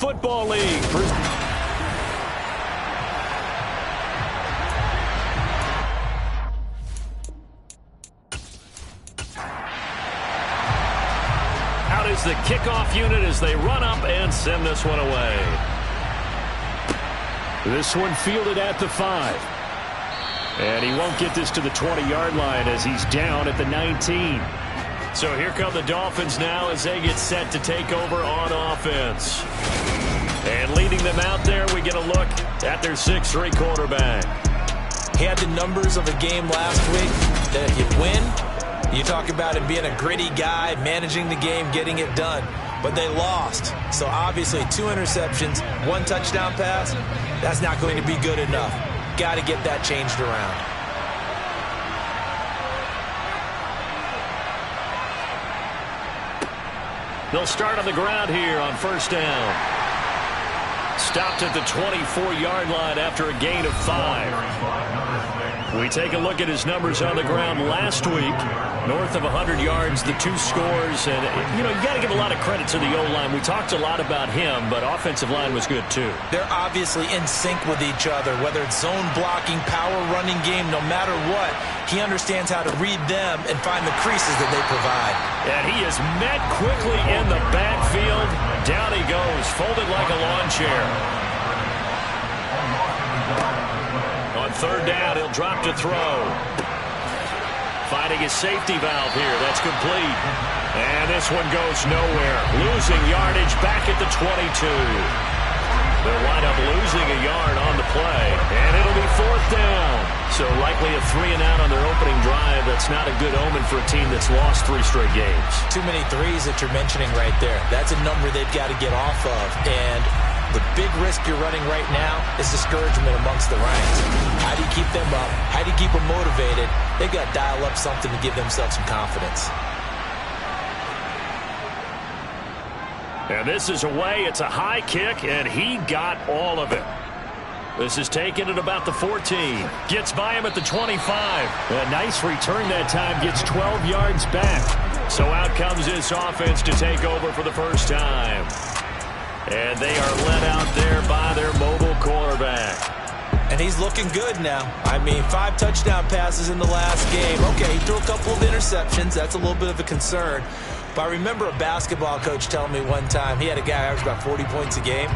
Football League. Out is the kickoff unit as they run up and send this one away. This one fielded at the 5. And he won't get this to the 20-yard line as he's down at the 19. So here come the Dolphins now as they get set to take over on offense. And leading them out there, we get a look at their 6'3" quarterback. He had the numbers of a game last week that if you win, you talk about him being a gritty guy, managing the game, getting it done. But they lost. So obviously 2 interceptions, 1 touchdown pass, that's not going to be good enough. Got to get that changed around. They'll start on the ground here on first down. Stopped at the 24-yard line after a gain of 5. We take a look at his numbers on the ground last week. North of 100 yards, the 2 scores. And, you got to give a lot of credit to the O-line. We talked a lot about him, but offensive line was good, too. They're obviously in sync with each other, whether it's zone blocking, power running game, no matter what. He understands how to read them and find the creases that they provide. And he is met quickly in the backfield. Down he goes, folded like a lawn chair. On third down, he'll drop to throw. Finding his safety valve here. That's complete. And this one goes nowhere. Losing yardage back at the 22. They'll wind up losing a yard on the play. And it'll be fourth down. So likely a 3-and-out on their opening drive. That's not a good omen for a team that's lost 3 straight games. Too many threes that you're mentioning right there. That's a number they've got to get off of. And the big risk you're running right now is discouragement amongst the ranks. How do you keep them up? How do you keep them motivated? They've got to dial up something to give themselves some confidence. And this is away. It's a high kick, and he got all of it. This is taken at about the 14. Gets by him at the 25. A nice return that time. Gets 12 yards back. So out comes this offense to take over for the first time. And they are led out there by their mobile quarterback. And he's looking good now. I mean, 5 touchdown passes in the last game. Okay, he threw a couple of interceptions. That's a little bit of a concern. But I remember a basketball coach telling me one time he had a guy average about 40 points a game.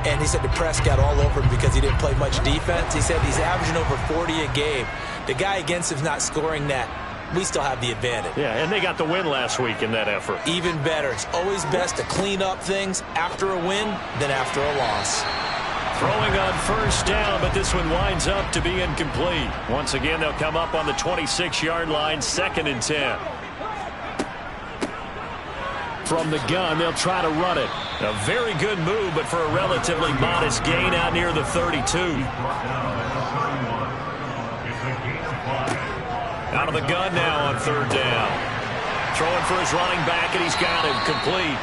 And he said the press got all over him because he didn't play much defense. He said he's averaging over 40 a game. The guy against him's not scoring that. We still have the advantage. Yeah, and they got the win last week in that effort. Even better. It's always best to clean up things after a win than after a loss. Throwing on first down, but this one winds up to be incomplete. Once again, they'll come up on the 26-yard line, 2nd and 10. From the gun, they'll try to run it. A very good move, but for a relatively modest gain out near the 32. Out of the gun now on third down. Throwing for his running back, and he's got him complete.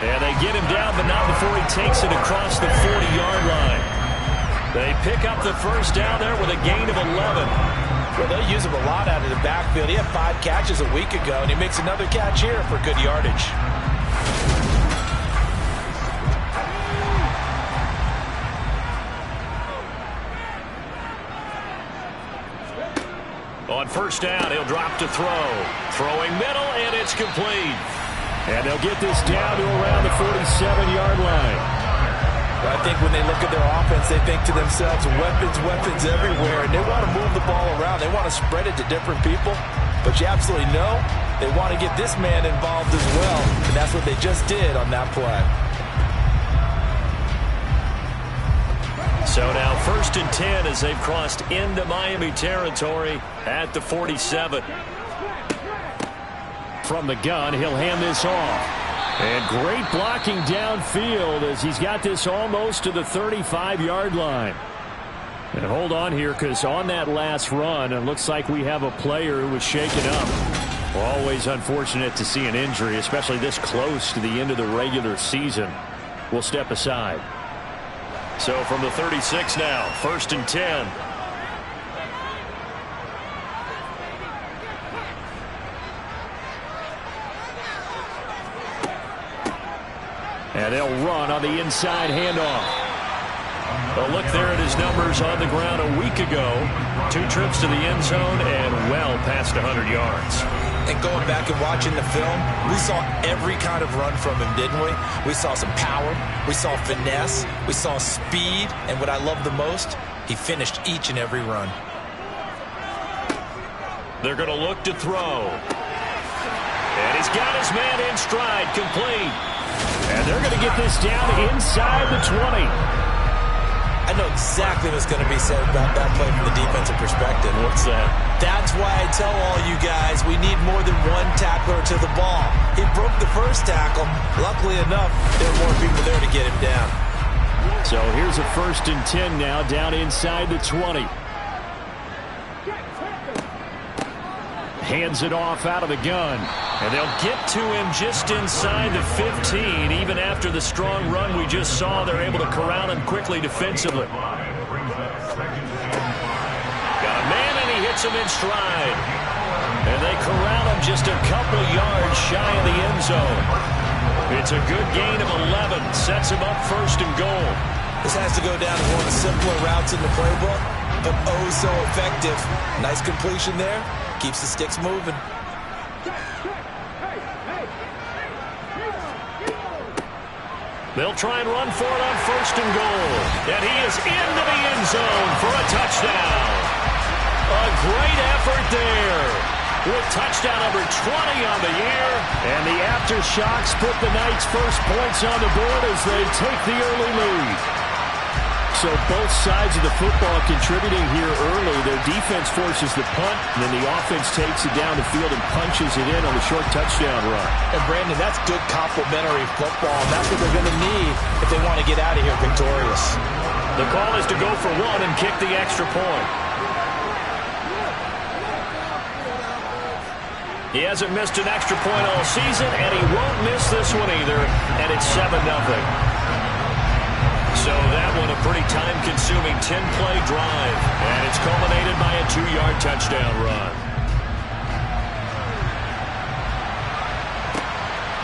And they get him down, but not before he takes it across the 40-yard line. They pick up the first down there with a gain of 11. Well, they'll use him a lot out of the backfield. He had 5 catches a week ago, and he makes another catch here for good yardage. On first down, he'll drop to throw. Throwing middle, and it's complete. And they'll get this down to around the 47-yard line. I think when they look at their offense, they think to themselves, weapons everywhere, and they want to move the ball around. They want to spread it to different people, but you absolutely know they want to get this man involved as well, and that's what they just did on that play. So now 1st and 10 as they've crossed into Miami territory at the 47. From the gun, he'll hand this off. And great blocking downfield as he's got this almost to the 35-yard line. And hold on here, because on that last run, it looks like we have a player who was shaken up. Always unfortunate to see an injury, especially this close to the end of the regular season. We'll step aside. So from the 36 now, 1st and 10. And they'll run on the inside handoff. A look there at his numbers on the ground a week ago. 2 trips to the end zone and well past 100 yards. And going back and watching the film, we saw every kind of run from him, didn't we? We saw some power, we saw finesse, we saw speed, and what I love the most, he finished each and every run. They're going to look to throw. And he's got his man in stride, complete. And they're going to get this down inside the 20. I know exactly what's going to be said about that play from the defensive perspective. What's that? That's why I tell all you guys we need more than one tackler to the ball. He broke the first tackle. Luckily enough, there were more people there to get him down. So here's a 1st and 10 now, down inside the 20. Hands it off out of the gun. And they'll get to him just inside the 15. Even after the strong run we just saw, they're able to corral him quickly defensively. Got a man, and he hits him in stride. And they corral him just a couple yards shy of the end zone. It's a good gain of 11. Sets him up 1st and goal. This has to go down as one of the simpler routes in the playbook, but oh so effective. Nice completion there. Keeps the sticks moving. They'll try and run for it on 1st and goal. And he is into the end zone for a touchdown. A great effort there. With touchdown number 20 on the year. And the Aftershocks put the Knights' first points on the board as they take the early lead. So both sides of the football contributing here early. Their defense forces the punt, and then the offense takes it down the field and punches it in on the short touchdown run. And Brandon, that's good complementary football. And that's what they're going to need if they want to get out of here victorious. The call is to go for 1 and kick the extra point. He hasn't missed an extra point all season, and he won't miss this one either. And it's 7-0. So that one a pretty time-consuming 10-play drive. And it's culminated by a 2-yard touchdown run.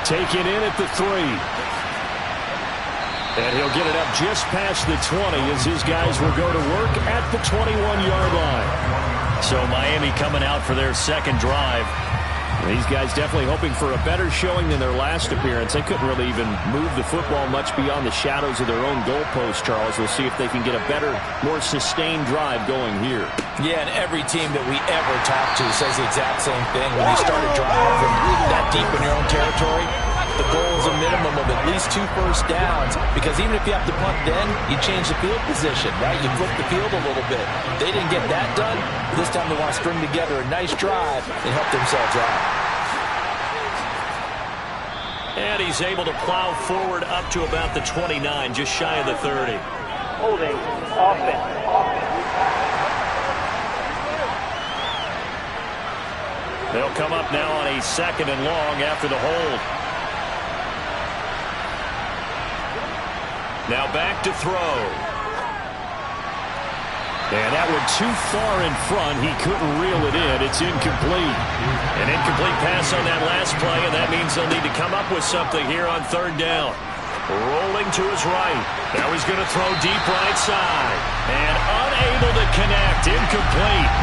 Taken in at the 3. And he'll get it up just past the 20 as his guys will go to work at the 21-yard line. So Miami coming out for their second drive. These guys definitely hoping for a better showing than their last appearance. They couldn't really even move the football much beyond the shadows of their own goalpost, Charles. We'll see if they can get a better, more sustained drive going here. Yeah, and every team that we ever talk to says the exact same thing. When you start a drive and that deep in your own territory, the goal is a minimum of at least 2 first downs, because even if you have to punt then, you change the field position, right? You flip the field a little bit. They didn't get that done. This time they want to string together a nice drive and help themselves out. And he's able to plow forward up to about the 29, just shy of the 30. Holding, offense. They'll come up now on a 2nd and long after the hold. Now back to throw. And that one too far in front. He couldn't reel it in. It's incomplete. An incomplete pass on that last play, and that means they'll need to come up with something here on 3rd down. Rolling to his right. Now he's going to throw deep right side. And unable to connect. Incomplete.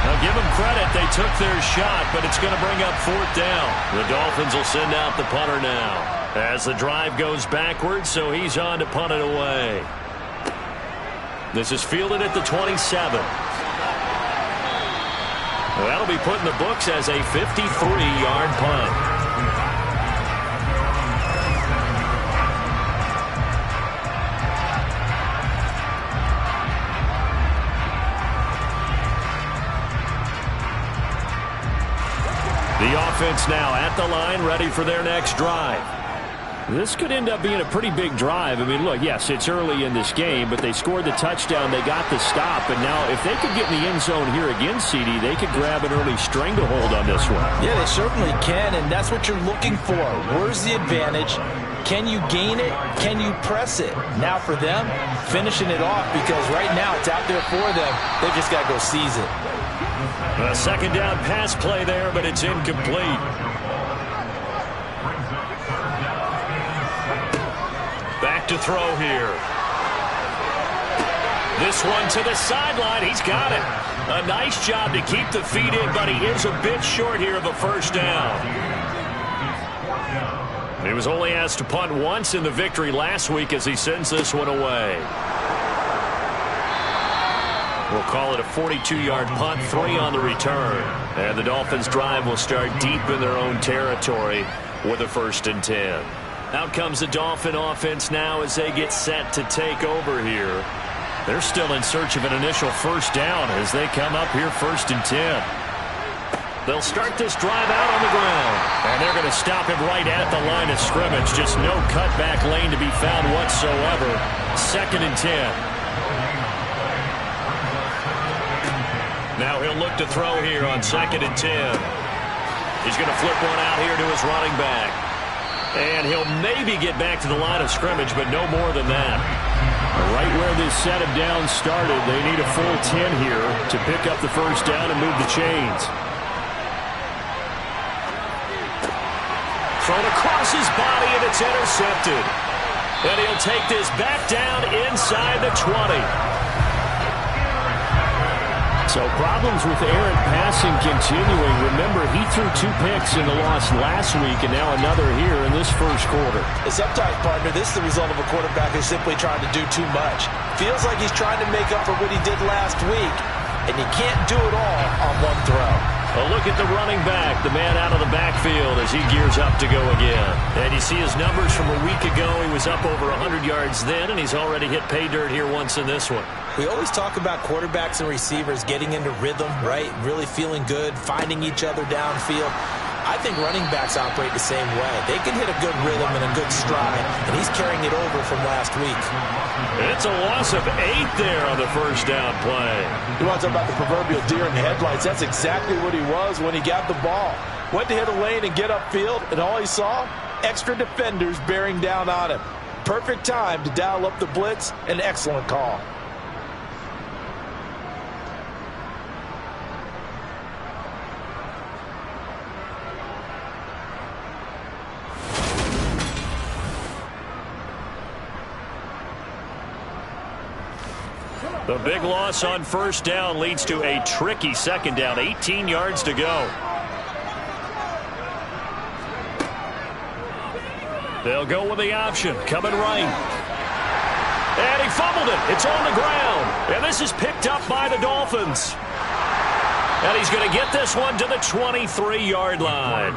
Now give them credit. They took their shot, but it's going to bring up 4th down. The Dolphins will send out the punter now as the drive goes backwards, so he's on to punt it away. This is fielded at the 27. That'll be put in the books as a 53-yard punt. The offense now at the line, ready for their next drive. This could end up being a pretty big drive. I mean, look, yes, it's early in this game, but they scored the touchdown. They got the stop. And now if they could get in the end zone here again, CD, they could grab an early stranglehold on this one. Yeah, they certainly can, and that's what you're looking for. Where's the advantage? Can you gain it? Can you press it? Now for them, finishing it off, because right now it's out there for them. They've just got to go seize it. A 2nd down pass play there, but it's incomplete. throw here. This one to the sideline. He's got it. A nice job to keep the feet in, but he is a bit short here of a first down. He was only asked to punt once in the victory last week as he sends this one away. We'll call it a 42-yard punt, 3 on the return. And the Dolphins' drive will start deep in their own territory with a 1st and 10. Out comes the Dolphin offense now as they get set to take over here. They're still in search of an initial first down as they come up here 1st and 10. They'll start this drive out on the ground. And they're going to stop him right at the line of scrimmage. Just no cutback lane to be found whatsoever. 2nd and 10. Now he'll look to throw here on 2nd and 10. He's going to flip one out here to his running back. And he'll maybe get back to the line of scrimmage, but no more than that. Right where this set of downs started, they need a full 10 here to pick up the first down and move the chains. Thrown across his body, and it's intercepted. And he'll take this back down inside the 20. So problems with errant passing continuing. Remember, he threw 2 picks in the loss last week, and now another here in this first quarter. Sometimes, partner, this is the result of a quarterback who's simply trying to do too much. Feels like he's trying to make up for what he did last week, and you can't do it all on one throw. A look at the running back, the man out of the backfield as he gears up to go again. And you see his numbers from a week ago. He was up over 100 yards then, and he's already hit pay dirt here once in this one. We always talk about quarterbacks and receivers getting into rhythm, right? Really feeling good, finding each other downfield. I think running backs operate the same way. They can hit a good rhythm and a good stride, and he's carrying it over from last week. It's a loss of 8 there on the first down play. You want to talk about the proverbial deer in the headlights? That's exactly what he was when he got the ball. Went to hit a lane and get upfield, and all he saw? Extra defenders bearing down on him. Perfect time to dial up the blitz. An excellent call. The big loss on first down leads to a tricky second down. 18 yards to go. They'll go with the option. Coming right. And he fumbled it. It's on the ground. And this is picked up by the Dolphins. And he's going to get this one to the 23-yard line.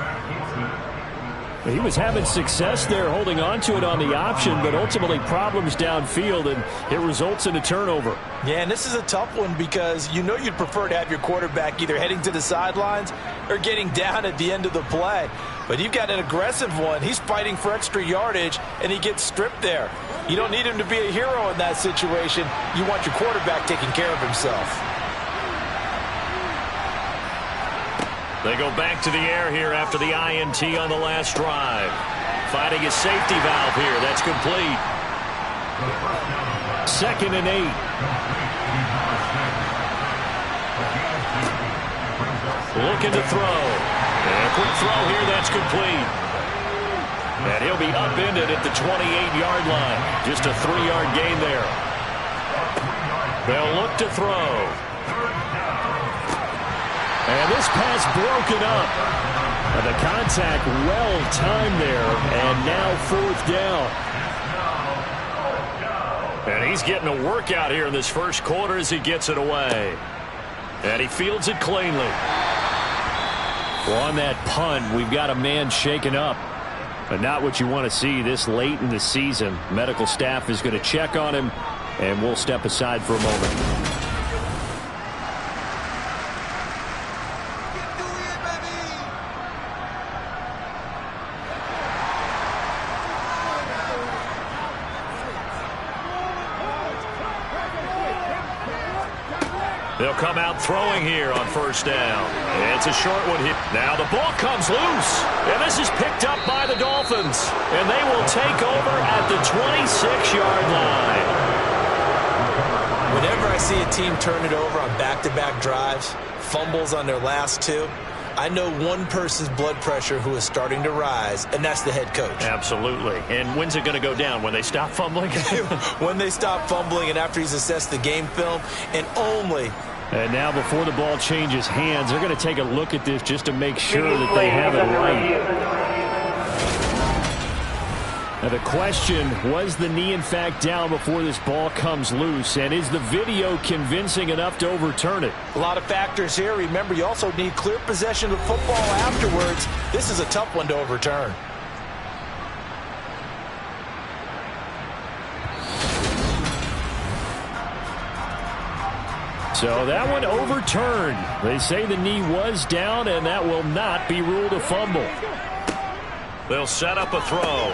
He was having success there holding on to it on the option, but ultimately problems downfield, and it results in a turnover. Yeah, and this is a tough one because you know you'd prefer to have your quarterback either heading to the sidelines or getting down at the end of the play. But you've got an aggressive one. He's fighting for extra yardage, and he gets stripped there. You don't need him to be a hero in that situation. You want your quarterback taking care of himself. They go back to the air here after the INT on the last drive. Finding a safety valve here. That's complete. 2nd and 8. Looking to throw. And a quick throw here. That's complete. And he'll be upended at the 28-yard line. Just a 3-yard gain there. They'll look to throw. And this pass broken up. And the contact well-timed there. And now 4th down. And he's getting a workout here in this first quarter as he gets it away. And he fields it cleanly. Well, on that punt, we've got a man shaken up. But not what you want to see this late in the season. Medical staff is going to check on him, and we'll step aside for a moment. They'll come out throwing here on first down. It's a short one here. Now the ball comes loose. And this is picked up by the Dolphins. And they will take over at the 26-yard line. Whenever I see a team turn it over on back-to-back drives, fumbles on their last 2, I know one person's blood pressure who is starting to rise, and that's the head coach. Absolutely. And when's it going to go down? When they stop fumbling? When they stop fumbling and after he's assessed the game film, and only. And now before the ball changes hands, they're going to take a look at this just to make sure that they have it right. Now the question, was the knee in fact down before this ball comes loose? And is the video convincing enough to overturn it? A lot of factors here. Remember, you also need clear possession of football afterwards. This is a tough one to overturn. So that one overturned. They say the knee was down, and that will not be ruled a fumble. They'll set up a throw.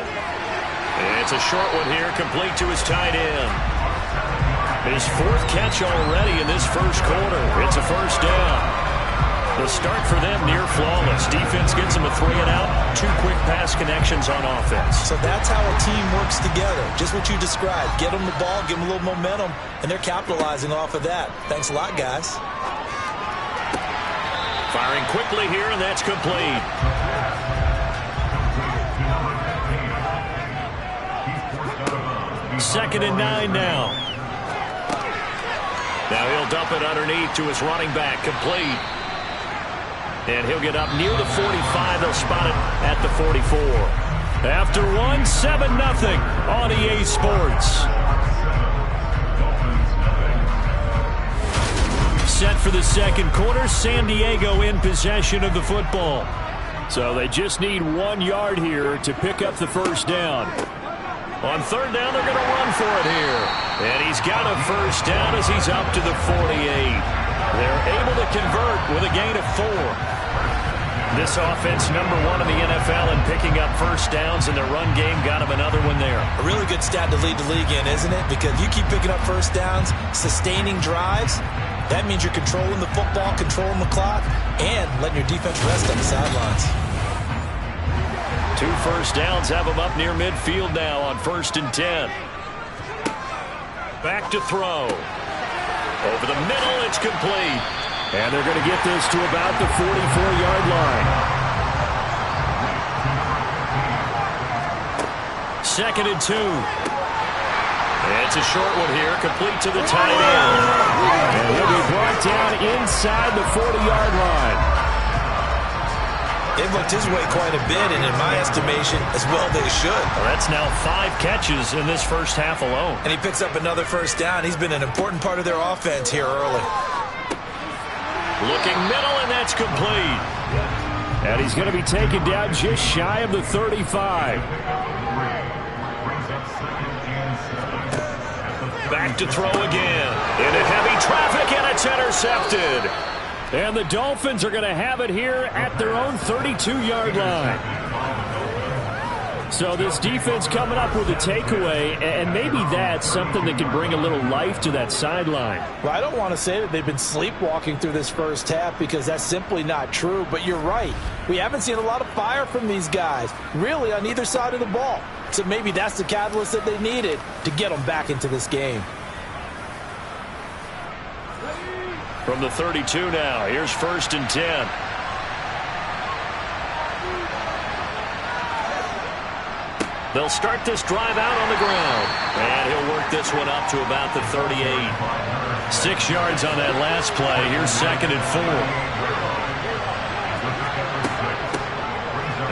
It's a short one here, complete to his tight end. His fourth catch already in this first quarter. It's a first down. The start for them near flawless. Defense gets them a 3-and-out. 2 quick pass connections on offense. So that's how a team works together. Just what you described. Get them the ball, give them a little momentum, and they're capitalizing off of that. Thanks a lot, guys. Firing quickly here, and that's complete. Second and 9 now. Now he'll dump it underneath to his running back, complete. And he'll get up near the 45. They'll spot it at the 44. After one, 7-0 on EA Sports. Set for the second quarter. San Diego in possession of the football. So they just need 1 yard here to pick up the first down. On third down, they're going to run for it here. And he's got a first down as he's up to the 48. They're able to convert with a gain of 4. This offense, #1 in the NFL in picking up first downs, and their run game got him another one there. A really good stat to lead the league in, isn't it? Because you keep picking up first downs, sustaining drives, that means you're controlling the football, controlling the clock, and letting your defense rest on the sidelines. 2 first downs have them up near midfield now on 1st and 10. Back to throw. Over the middle, it's complete. And they're going to get this to about the 44-yard line. 2nd and 2. It's a short one here, complete to the tight end. And he'll be brought down inside the 40-yard line. They've looked his way quite a bit, and in my estimation, as well they should. Well, that's now 5 catches in this first half alone. And he picks up another first down. He's been an important part of their offense here early. Looking middle, and that's complete. And he's going to be taken down just shy of the 35. Back to throw again. Into heavy traffic, and it's intercepted. And the Dolphins are going to have it here at their own 32-yard line. So this defense coming up with a takeaway, and maybe that's something that can bring a little life to that sideline. Well, I don't want to say that they've been sleepwalking through this first half because that's simply not true, but you're right. We haven't seen a lot of fire from these guys, really on either side of the ball. So maybe that's the catalyst that they needed to get them back into this game. From the 32 now, here's 1st and 10. They'll start this drive out on the ground. And he'll work this one up to about the 38. 6 yards on that last play. Here's 2nd and 4.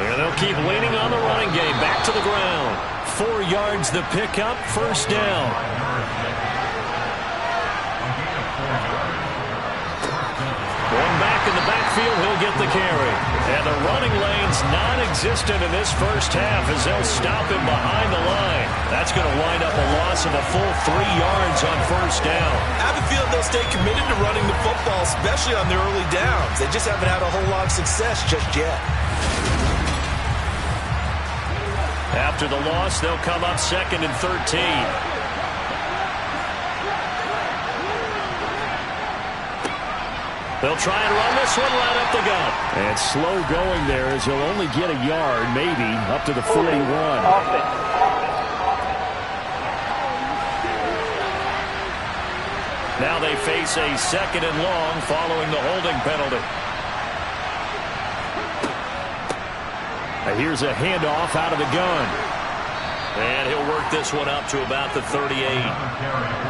And they'll keep leaning on the running game. Back to the ground. 4 yards the pickup. First down. One back in the backfield, he'll get the carry. And the running lane's non-existent in this first half as they'll stop him behind the line. That's going to wind up a loss of a full 3 yards on first down. I have a feeling they'll stay committed to running the football, especially on the early downs. They just haven't had a whole lot of success just yet. After the loss, they'll come up 2nd and 13. They'll try and run this one right up the gut. And slow going there as he'll only get a yard, maybe, up to the 41. Now they face a 2nd and long following the holding penalty. Here's a handoff out of the gun. And he'll work this one up to about the 38.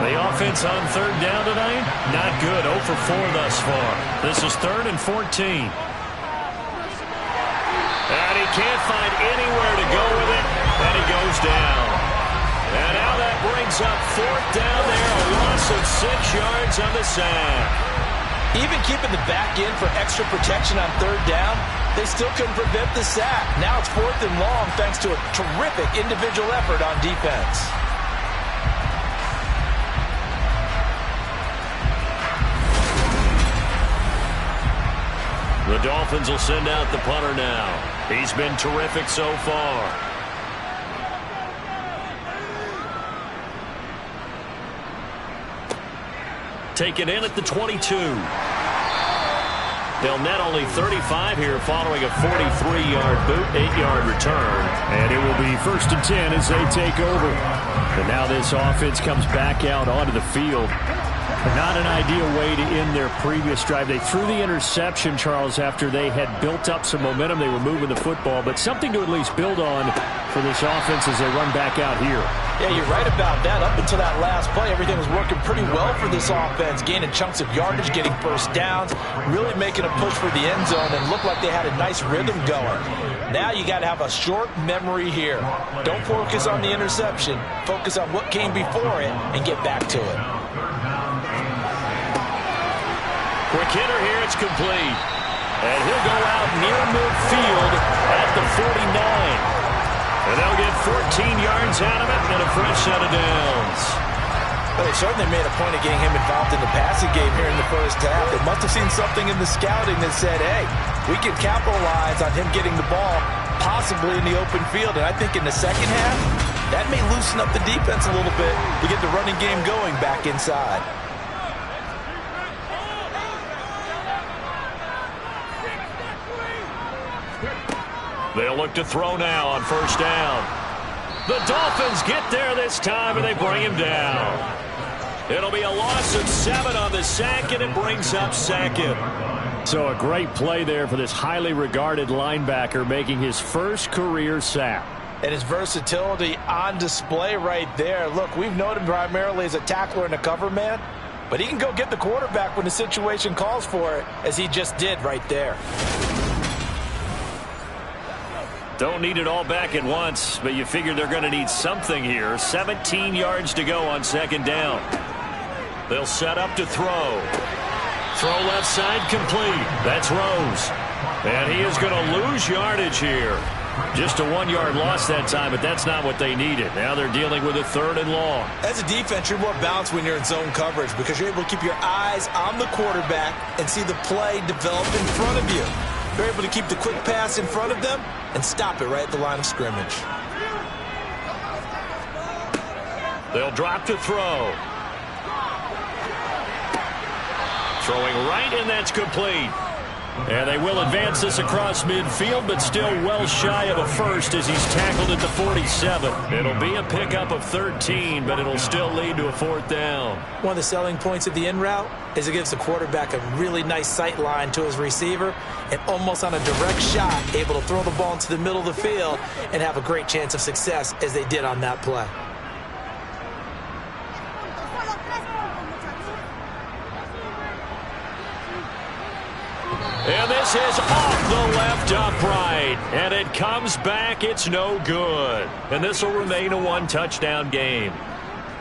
The offense on third down tonight, not good. 0 for 4 thus far. This is 3rd and 14. And he can't find anywhere to go with it, and he goes down. And now that brings up 4th down there, a loss of 6 yards on the sack. Even keeping the back in for extra protection on 3rd down, they still couldn't prevent the sack. Now it's 4th and long thanks to a terrific individual effort on defense. The Dolphins will send out the punter now. He's been terrific so far. Taken in at the 22. They'll net only 35 here following a 43-yard boot, 8-yard return. And it will be 1st and 10 as they take over. And now this offense comes back out onto the field. Not an ideal way to end their previous drive. They threw the interception, Charles, after they had built up some momentum. They were moving the football, but something to at least build on for this offense as they run back out here. Yeah, you're right about that. Up until that last play, everything was working pretty well for this offense, gaining chunks of yardage, getting first downs, really making a push for the end zone, and looked like they had a nice rhythm going. Now you got to have a short memory here. Don't focus on the interception. Focus on what came before it and get back to it. Quick hitter here, it's complete. And he'll go out near midfield at the 49. And they'll get 14 yards out of it and a fresh set of downs. Well, they certainly made a point of getting him involved in the passing game here in the first half. They must have seen something in the scouting that said, hey, we can capitalize on him getting the ball, possibly in the open field. And I think in the second half, that may loosen up the defense a little bit to get the running game going back inside. They'll look to throw now on 1st down. The Dolphins get there this time, and they bring him down. It'll be a loss of 7 on the sack, and it brings up 2nd. So a great play there for this highly regarded linebacker, making his first career sack. And his versatility on display right there. Look, we've known him primarily as a tackler and a cover man, but he can go get the quarterback when the situation calls for it, as he just did right there. Don't need it all back at once, but you figure they're going to need something here. 17 yards to go on 2nd down. They'll set up to throw. Throw left side complete. That's Rose. And he is going to lose yardage here. Just a 1-yard loss that time, but that's not what they needed. Now they're dealing with a 3rd and long. As a defense, you're more balanced when you're in zone coverage because you're able to keep your eyes on the quarterback and see the play develop in front of you. You're able to keep the quick pass in front of them and stop it right at the line of scrimmage. They'll drop to throw. Throwing right, and that's complete. And they will advance this across midfield, but still well shy of a first as he's tackled at the 47. It'll be a pickup of 13, but it'll still lead to a 4th down. One of the selling points of the in route is it gives the quarterback a really nice sight line to his receiver and almost on a direct shot able to throw the ball into the middle of the field and have a great chance of success as they did on that play. And this is off the left upright. And it comes back. It's no good. And this will remain a 1-touchdown game.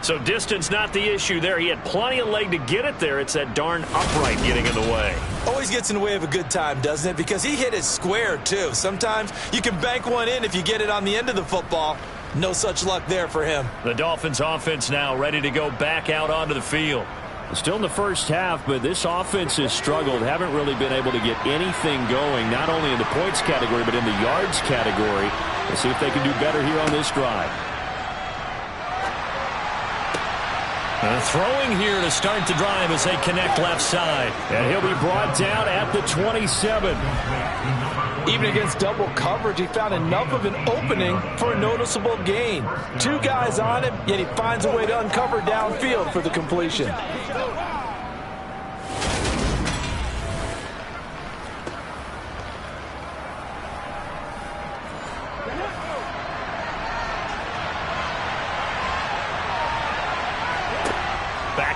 So distance not the issue there. He had plenty of leg to get it there. It's that darn upright getting in the way. Always gets in the way of a good time, doesn't it? Because he hit it square, too. Sometimes you can bank one in if you get it on the end of the football. No such luck there for him. The Dolphins offense now ready to go back out onto the field. Still in the first half, but this offense has struggled. Haven't really been able to get anything going, not only in the points category, but in the yards category. We'll see if they can do better here on this drive. Throwing here to start the drive as they connect left side. And he'll be brought down at the 27. Even against double coverage, he found enough of an opening for a noticeable gain. 2 guys on him, yet he finds a way to uncover downfield for the completion.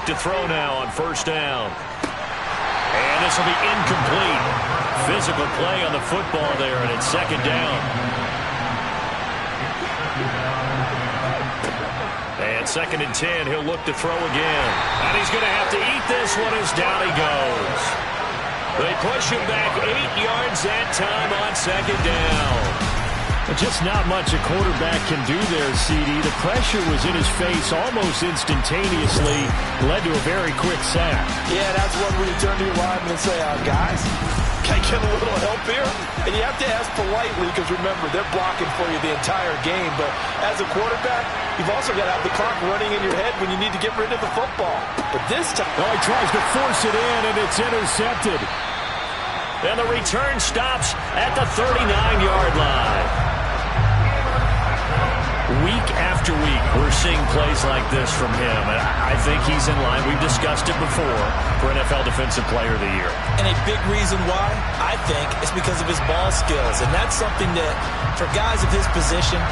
back to throw now on first down. And this will be incomplete. Physical play on the football there, and it's second down. And 2nd and 10, he'll look to throw again. And he's going to have to eat this one as down he goes. They push him back 8 yards that time on 2nd down. Just not much a quarterback can do there, CD. The pressure was in his face almost instantaneously, led to a very quick sack. Yeah, that's one where you turn to your lineman and say, guys, can I get a little help here? And you have to ask politely because, remember, they're blocking for you the entire game. But as a quarterback, you've also got to have the clock running in your head when you need to get rid of the football. But this time... Well, he tries to force it in, and it's intercepted. And the return stops at the 39-yard line. Week after week, we're seeing plays like this from him. And I think he's in line. We've discussed it before for NFL Defensive Player of the Year. And a big reason why, I think, is because of his ball skills. And that's something that, for guys of his position,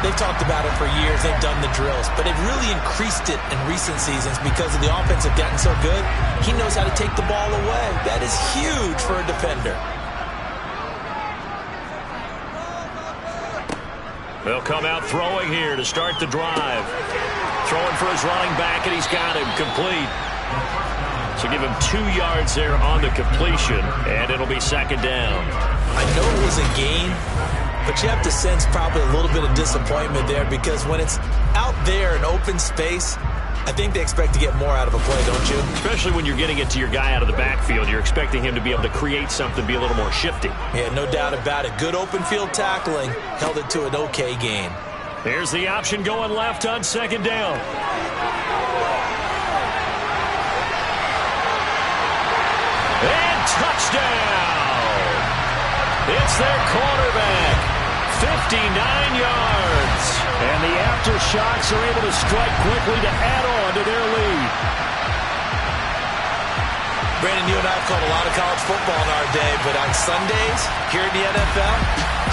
they've talked about it for years. They've done the drills. But they've really increased it in recent seasons because of the offense have gotten so good. He knows how to take the ball away. That is huge for a defender. They'll come out throwing here to start the drive. Throwing for his running back, and he's got him complete. So give him 2 yards there on the completion, and it'll be 2nd down. I know it was a gain, but you have to sense probably a little bit of disappointment there because when it's out there in open space, I think they expect to get more out of a play, don't you? Especially when you're getting it to your guy out of the backfield. You're expecting him to be able to create something, be a little more shifty. Yeah, no doubt about it. Good open field tackling. Held it to an okay gain. Here's the option going left on 2nd down. And touchdown! It's their quarterback. 59 yards. And the Aftershocks are able to strike quickly to add on to their lead. Brandon, you and I have called a lot of college football in our day, but on Sundays, here in the NFL,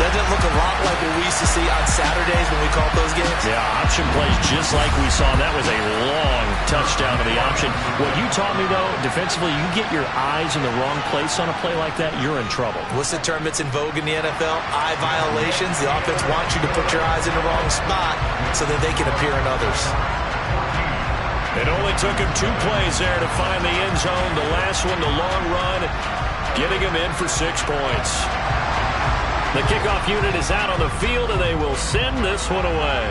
doesn't it look a lot like what we used to see on Saturdays when we called those games? Yeah, option plays just like we saw. That was a long touchdown to the option. What you taught me, though, defensively, you get your eyes in the wrong place on a play like that, you're in trouble. What's the term that's in vogue in the NFL? Eye violations. The offense wants you to put your eyes in the wrong spot so that they can appear in others. It only took him 2 plays there to find the end zone. The last one, the long run, getting him in for 6 points. The kickoff unit is out on the field, and they will send this one away.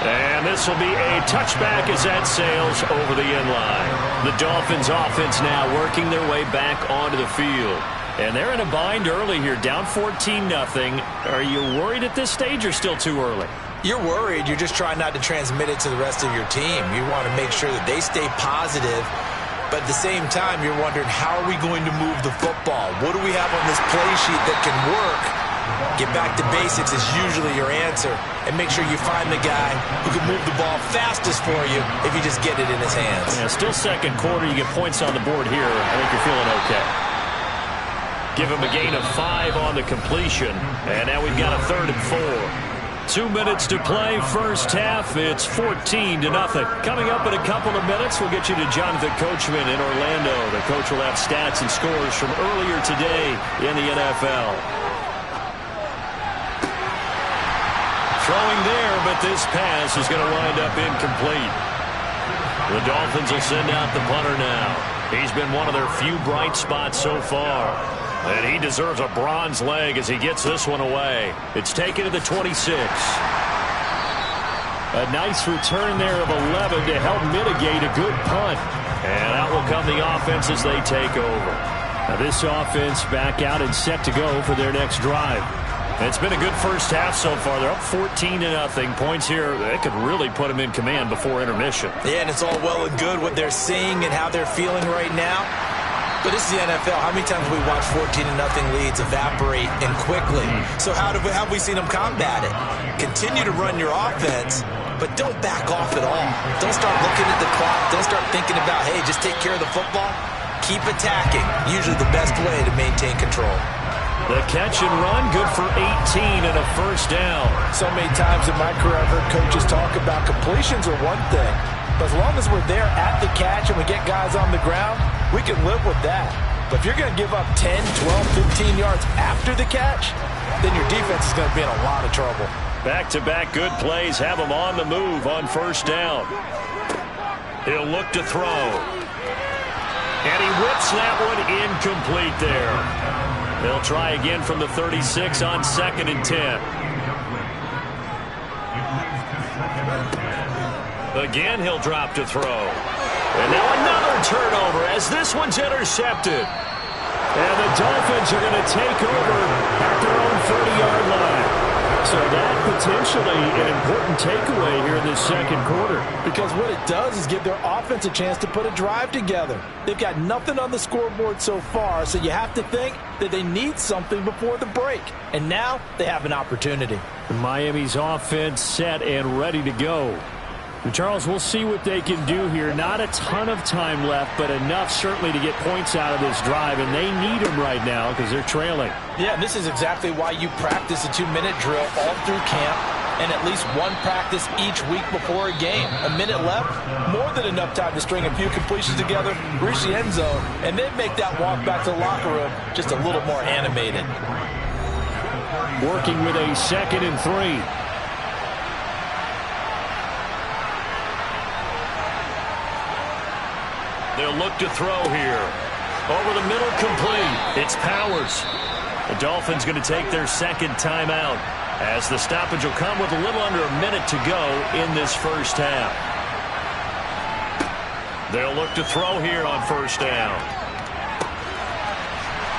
And this will be a touchback as that sails over the end line. The Dolphins offense now working their way back onto the field. And they're in a bind early here, down 14-0. Are you worried at this stage or still too early? You're worried. You're just trying not to transmit it to the rest of your team. You want to make sure that they stay positive. But at the same time, you're wondering, how are we going to move the football? What do we have on this play sheet that can work? Get back to basics is usually your answer. And make sure you find the guy who can move the ball fastest for you if you just get it in his hands. Yeah, still second quarter. You get points on the board here. I think you're feeling okay. Give him a gain of 5 on the completion. And now we've got a 3rd and 4. 2 minutes to play, first half. It's 14-0. Coming up in a couple of minutes, we'll get you to Jonathan Coachman in Orlando. The coach will have stats and scores from earlier today in the NFL. Throwing there, but this pass is going to wind up incomplete. The Dolphins will send out the punter now. He's been one of their few bright spots so far. And he deserves a bronze leg as he gets this one away. It's taken to the 26. A nice return there of 11 to help mitigate a good punt. And out will come the offense as they take over. Now this offense back out and set to go for their next drive. And it's been a good first half so far. They're up 14-0. Points here, that could really put them in command before intermission. Yeah, and it's all well and good what they're seeing and how they're feeling right now. But this is the NFL. How many times have we watched 14-0 leads evaporate and quickly? So how have we seen them combat it? Continue to run your offense, but don't back off at all. Don't start looking at the clock. Don't start thinking about, hey, just take care of the football. Keep attacking. Usually the best way to maintain control. The catch and run, good for 18 and a first down. So many times in my career I've heard coaches talk about completions are one thing, but as long as we're there at the catch and we get guys on the ground, we can live with that. But if you're going to give up 10, 12, 15 yards after the catch, then your defense is going to be in a lot of trouble. Back-to-back good plays have him on the move on first down. He'll look to throw. And he whips that one incomplete there. They'll try again from the 36 on 2nd and 10. Again, he'll drop to throw. And now another turnover as this one's intercepted. And the Dolphins are going to take over at their own 30-yard line. So that potentially an important takeaway here in this second quarter. Because what it does is give their offense a chance to put a drive together. They've got nothing on the scoreboard so far, so you have to think that they need something before the break. And now they have an opportunity. Miami's offense set and ready to go. And Charles, we'll see what they can do here. Not a ton of time left, but enough certainly to get points out of this drive, and they need them right now because they're trailing. Yeah, this is exactly why you practice a 2-minute drill all through camp and at least one practice each week before a game. A minute left, more than enough time to string a few completions together, reach the end zone, and then make that walk back to the locker room just a little more animated. Working with a 2nd and 3. They'll look to throw here. Over the middle, complete. It's Powers. The Dolphins going to take their second timeout as the stoppage will come with a little under a minute to go in this first half. They'll look to throw here on first down.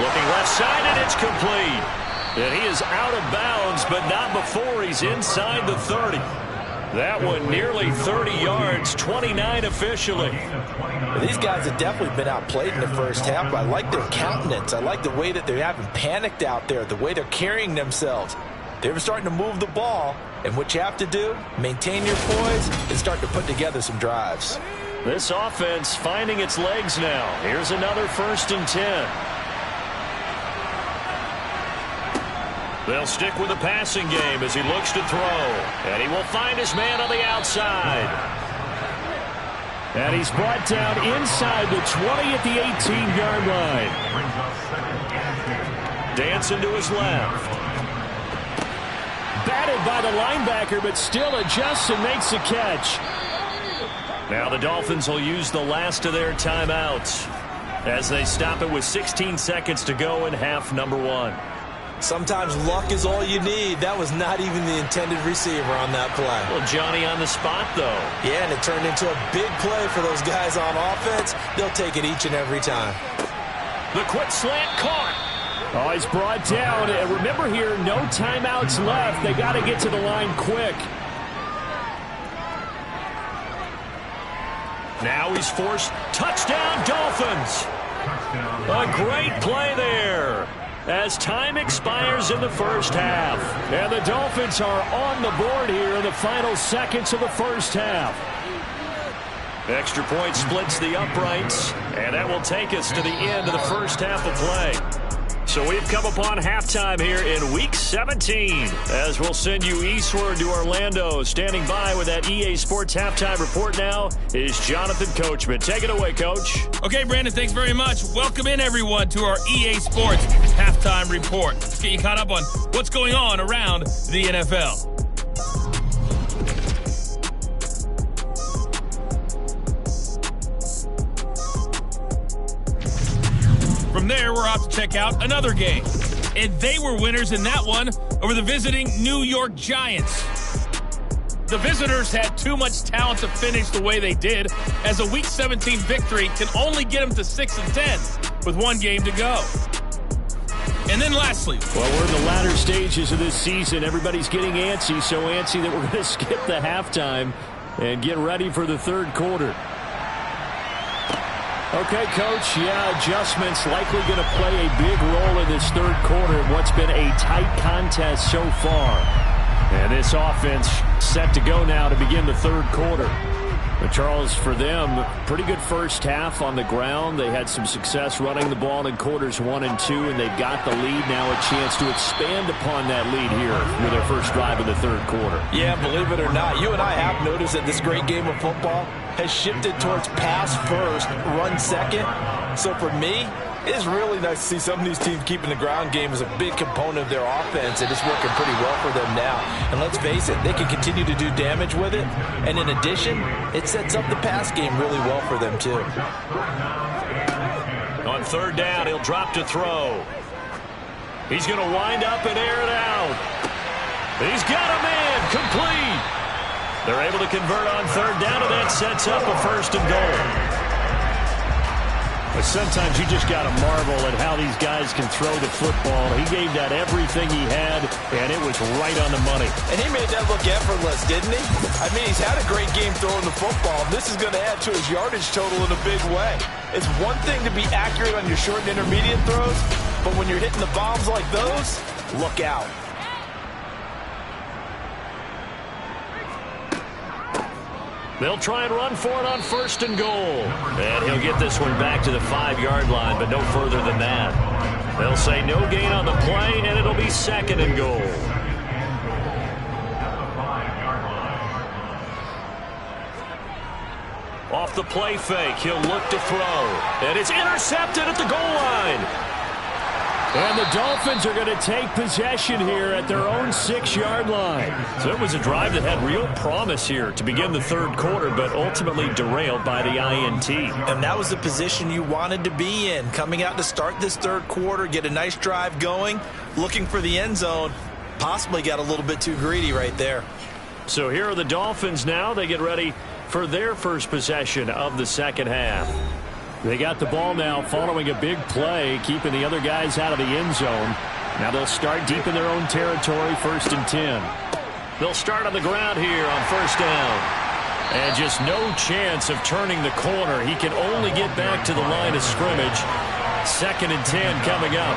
Looking left side, and it's complete. And he is out of bounds, but not before he's inside the 30. That one nearly 30 yards, 29 officially. These guys have definitely been outplayed in the first half, but I like their countenance. I like the way that they haven't panicked out there, the way they're carrying themselves. They're starting to move the ball, and what you have to do, maintain your poise and start to put together some drives. This offense finding its legs now. Here's another 1st and 10. They'll stick with the passing game as he looks to throw. And he will find his man on the outside. And he's brought down inside the 20 at the 18-yard line. Dancing to his left. Batted by the linebacker, but still adjusts and makes a catch. Now the Dolphins will use the last of their timeouts as they stop it with 16 seconds to go in half number 1. Sometimes luck is all you need. That was not even the intended receiver on that play. Well, Johnny on the spot, though. Yeah, and it turned into a big play for those guys on offense. They'll take it each and every time. The quick slant caught. Oh, he's brought down. And remember here, no timeouts left. They got to get to the line quick. Now he's forced. Touchdown, Dolphins. A great play there as time expires in the first half. And the Dolphins are on the board here in the final seconds of the first half. Extra point splits the uprights, and that will take us to the end of the first half of play. So we've come upon halftime here in Week 17, as we'll send you eastward to Orlando. Standing by with that EA Sports Halftime Report now is Jonathan Coachman. Take it away, Coach. Okay, Brandon, thanks very much. Welcome in, everyone, to our EA Sports Halftime Report. Let's get you caught up on what's going on around the NFL. From there, we're off to check out another game. And they were winners in that one over the visiting New York Giants. The visitors had too much talent to finish the way they did, as a Week 17 victory can only get them to 6-10 with one game to go. And then lastly, well, we're in the latter stages of this season. Everybody's getting antsy, so antsy that we're going to skip the halftime and get ready for the third quarter. Okay, Coach, yeah, adjustments likely going to play a big role in this third quarter in what's been a tight contest so far. And this offense set to go now to begin the third quarter. Charles, for them, pretty good first half on the ground. They had some success running the ball in quarters 1 and 2, and they've got the lead now, a chance to expand upon that lead here with their first drive in the third quarter. Yeah, believe it or not, you and I have noticed that this great game of football has shifted towards pass first, run second. So for me, it's really nice to see some of these teams keeping the ground game as a big component of their offense, and it's working pretty well for them now. And let's face it, they can continue to do damage with it. And in addition, it sets up the pass game really well for them too. On third down, he'll drop to throw. He's going to wind up and air it out. He's got a man, complete. They're able to convert on third down, and that sets up a first and goal. But sometimes you just got to marvel at how these guys can throw the football. He gave that everything he had, and it was right on the money. And he made that look effortless, didn't he? I mean, he's had a great game throwing the football. This is going to add to his yardage total in a big way. It's one thing to be accurate on your short and intermediate throws, but when you're hitting the bombs like those, look out. They'll try and run for it on first and goal. And he'll get this one back to the 5-yard line, but no further than that. They'll say no gain on the play, and it'll be second and goal. Off the play fake, he'll look to throw. And it's intercepted at the goal line. And the Dolphins are going to take possession here at their own 6-yard line. So it was a drive that had real promise here to begin the third quarter, but ultimately derailed by the INT. And that was the position you wanted to be in. Coming out to start this third quarter, get a nice drive going, looking for the end zone. Possibly got a little bit too greedy right there. So here are the Dolphins now. They get ready for their first possession of the second half. They got the ball now following a big play, keeping the other guys out of the end zone. Now they'll start deep in their own territory, 1st and 10. They'll start on the ground here on first down. And just no chance of turning the corner. He can only get back to the line of scrimmage. 2nd and 10 coming up.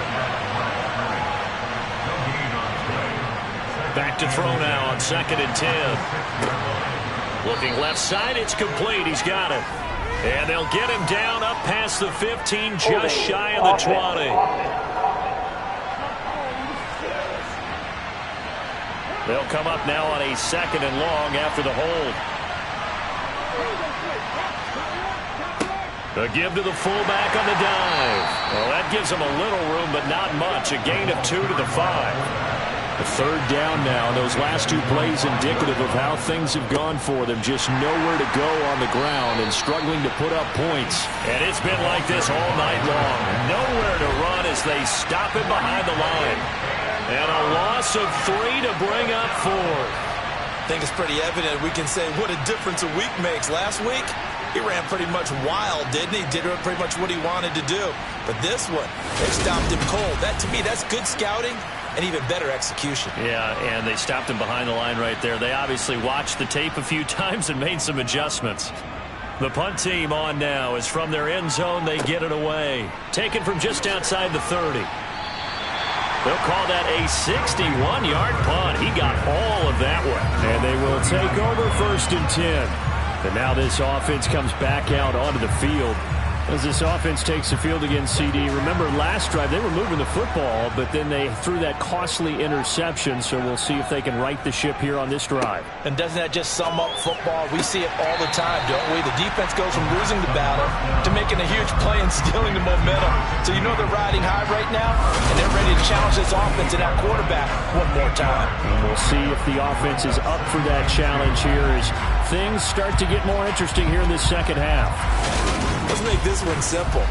Back to throw now on 2nd and 10. Looking left side, it's complete. He's got it. And they'll get him down up past the 15, just shy of the 20. They'll come up now on a 2nd and long after the hold. A give to the fullback on the dive. Well, that gives him a little room, but not much. A gain of 2 to the 5. A third down now. Those last 2 plays indicative of how things have gone for them. Just nowhere to go on the ground and struggling to put up points. And it's been like this all night long. Nowhere to run as they stop him behind the line. And a loss of 3 to bring up 4. I think it's pretty evident. We can say what a difference a week makes. Last week, he ran pretty much wild, didn't he? Did pretty much what he wanted to do. But this one, they stopped him cold. That, to me, that's good scouting. And even better execution. Yeah, and they stopped him behind the line right there. They obviously watched the tape a few times and made some adjustments. The punt team on now is from their end zone. They get it away. Taken from just outside the 30. They'll call that a 61-yard punt. He got all of that one. And they will take over 1st and 10. And now this offense comes back out onto the field. As this offense takes the field against CD. Remember last drive they were moving the football, but then they threw that costly interception, so we'll see if they can right the ship here on this drive. And doesn't that just sum up football? We see it all the time, don't we? The defense goes from losing the battle to making a huge play and stealing the momentum. So you know they're riding high right now, and they're ready to challenge this offense and that quarterback one more time. And we'll see if the offense is up for that challenge here as things start to get more interesting here in this second half. Let's make this one simple.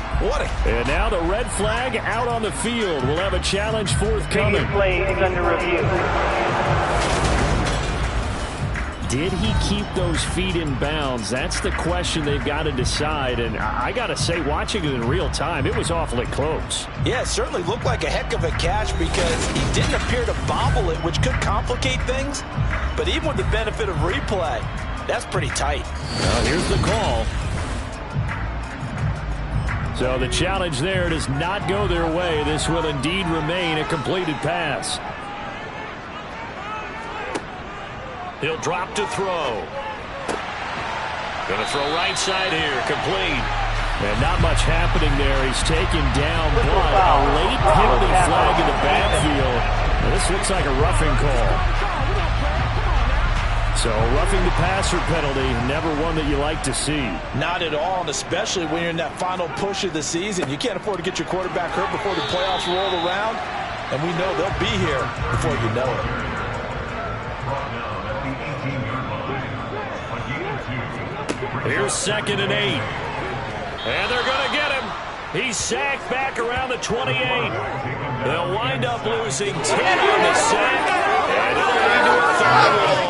And now the red flag out on the field. We'll have a challenge forthcoming. Previous play is under review. Did he keep those feet in bounds? That's the question they've got to decide. And I got to say, watching it in real time, it was awfully close. Yeah, it certainly looked like a heck of a catch because he didn't appear to bobble it, which could complicate things. But even with the benefit of replay, that's pretty tight. Well, here's the call. So the challenge there does not go their way. This will indeed remain a completed pass. He'll drop to throw. Going to throw right side here, complete. And not much happening there. He's taken down, but a late penalty flag in the backfield. Now, this looks like a roughing call. So roughing the passer penalty, never one that you like to see. Not at all, and especially when you're in that final push of the season. You can't afford to get your quarterback hurt before the playoffs roll around, and we know they'll be here before you know it. Here's 2nd and 8. And they're going to get him. He's sacked back around the 28. They'll wind up losing 10 on the sack. And it'll lead to a 3rd.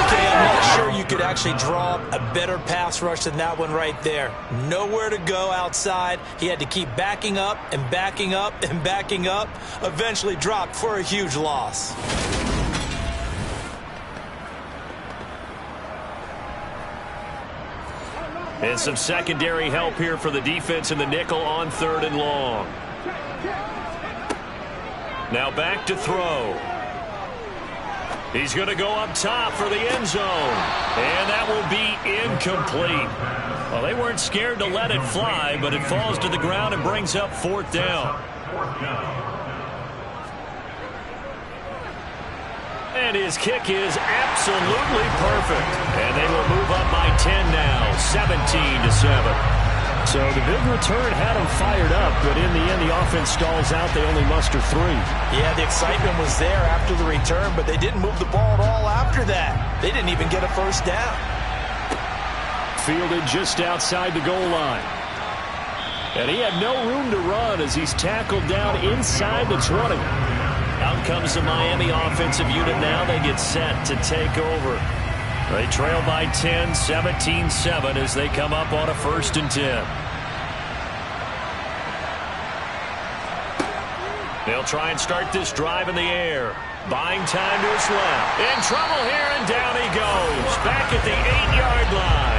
Okay, I'm not sure you could actually draw up a better pass rush than that one right there. Nowhere to go outside. He had to keep backing up and backing up and backing up. Eventually dropped for a huge loss. And some secondary help here for the defense in the nickel on 3rd and long. Now back to throw. He's going to go up top for the end zone. And that will be incomplete. Well, they weren't scared to let it fly, but it falls to the ground and brings up 4th down. And his kick is absolutely perfect. And they will move up by 10 now, 17-7. So the big return had them fired up, but in the end, the offense stalls out. They only muster 3. Yeah, the excitement was there after the return, but they didn't move the ball at all after that. They didn't even get a 1st down. Fielded just outside the goal line. And he had no room to run as he's tackled down inside the 20. Out comes the Miami offensive unit now. They get set to take over. They trail by 10, 17-7 as they come up on a 1st and 10. They'll try and start this drive in the air. Buying time to his left. In trouble here, and down he goes. Back at the 8-yard line.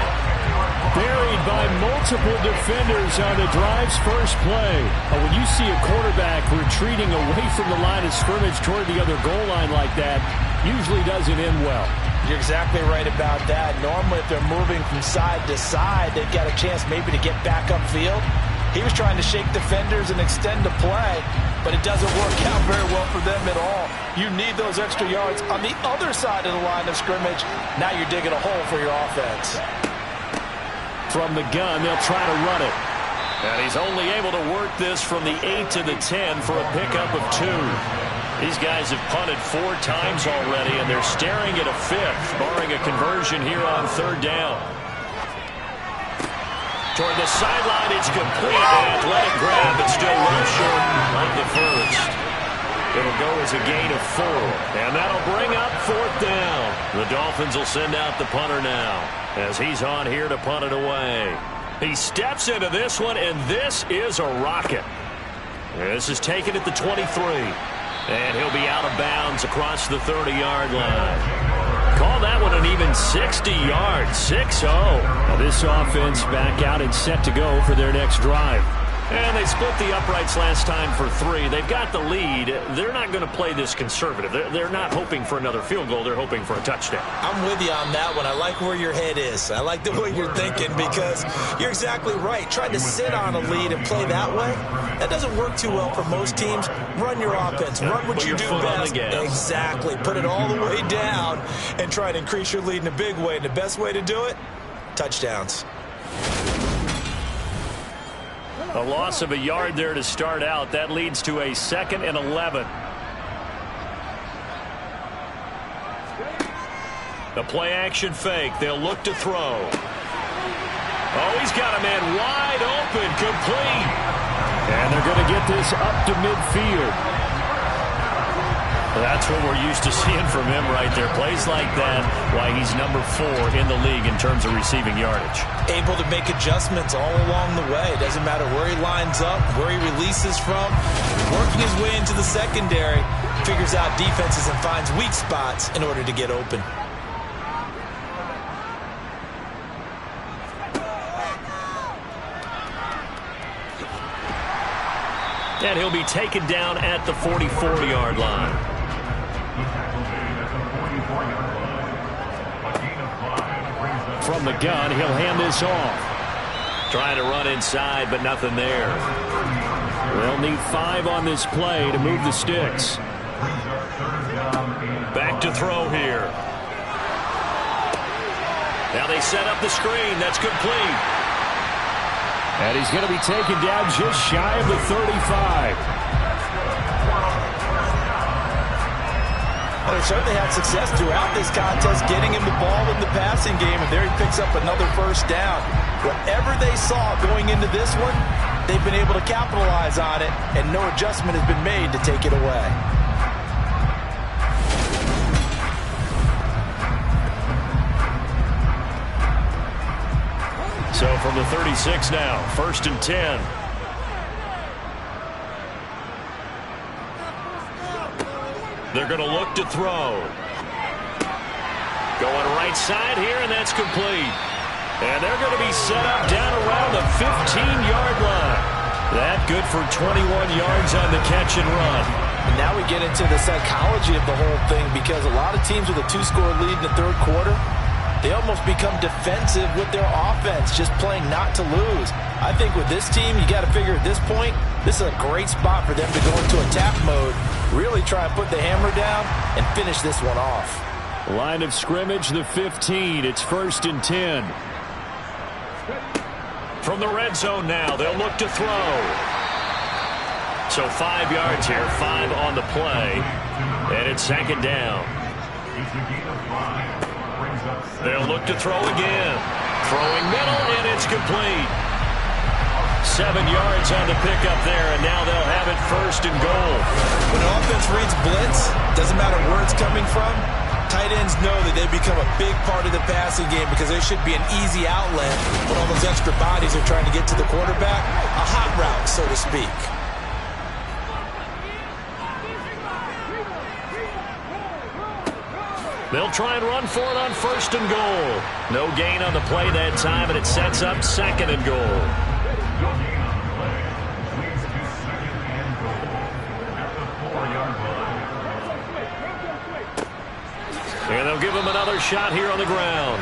Buried by multiple defenders on the drive's first play. When you see a quarterback retreating away from the line of scrimmage toward the other goal line like that, usually doesn't end well. You're exactly right about that. Normally, if they're moving from side to side, they've got a chance maybe to get back upfield. He was trying to shake defenders and extend the play, but it doesn't work out very well for them at all. You need those extra yards on the other side of the line of scrimmage. Now you're digging a hole for your offense. From the gun, they'll try to run it. And he's only able to work this from the 8 to the 10 for a pickup of 2. These guys have punted 4 times already, and they're staring at a 5th, barring a conversion here on 3rd down. Toward the sideline, it's complete. An athletic grab, but still well short of the 1st. It'll go as a gain of 4, and that'll bring up 4th down. The Dolphins will send out the punter now, as he's on here to punt it away. He steps into this one, and this is a rocket. This is taken at the 23. And he'll be out of bounds across the 30-yard line. Call that one an even 60 yards, 6-0. Now this offense back out and set to go for their next drive. And they split the uprights last time for 3. They've got the lead. They're not going to play this conservative. They're not hoping for another field goal. They're hoping for a touchdown. I'm with you on that one. I like where your head is. I like the way you're thinking because you're exactly right. Trying to sit on a lead and play that way, that doesn't work too well for most teams. Run your offense. Run what you do best. Exactly. Put it all the way down and try to increase your lead in a big way. And the best way to do it, touchdowns. A loss of a yard there to start out. That leads to a 2nd and 11. The play action fake. They'll look to throw. Oh, he's got a man wide open, complete. And they're going to get this up to midfield. That's what we're used to seeing from him right there. Plays like that, why he's number 4 in the league in terms of receiving yardage. Able to make adjustments all along the way. Doesn't matter where he lines up, where he releases from. Working his way into the secondary. Figures out defenses and finds weak spots in order to get open. And he'll be taken down at the 44-yard line. from the gun. He'll hand this off. Trying to run inside, but nothing there. They'll need 5 on this play to move the sticks. Back to throw here. Now they set up the screen. That's complete. And he's going to be taken down just shy of the 35. Well, they certainly had success throughout this contest getting him the ball in the passing game, and there he picks up another first down. Whatever they saw going into this one, they've been able to capitalize on it, and no adjustment has been made to take it away. So from the 36 now, 1st and 10. They're going to look to throw. Going right side here, and that's complete. And they're going to be set up down around the 15-yard line. That good for 21 yards on the catch and run. And now we get into the psychology of the whole thing, because a lot of teams with a 2-score lead in the third quarter, they almost become defensive with their offense, just playing not to lose. I think with this team, you got to figure at this point, this is a great spot for them to go into attack mode, really try and put the hammer down and finish this one off. Line of scrimmage, the 15. It's 1st and 10. From the red zone now, they'll look to throw. So 5 yards here, 5 on the play, and it's 2nd down. They'll look to throw again. Throwing middle, and it's complete. 7 yards on the pickup there, and now they'll have it 1st and goal. When an offense reads blitz, doesn't matter where it's coming from, tight ends know that they become a big part of the passing game, because there should be an easy outlet when all those extra bodies are trying to get to the quarterback. A hot route, so to speak. They'll try and run for it on 1st and goal. No gain on the play that time, and it sets up 2nd and goal. And they'll give him another shot here on the ground.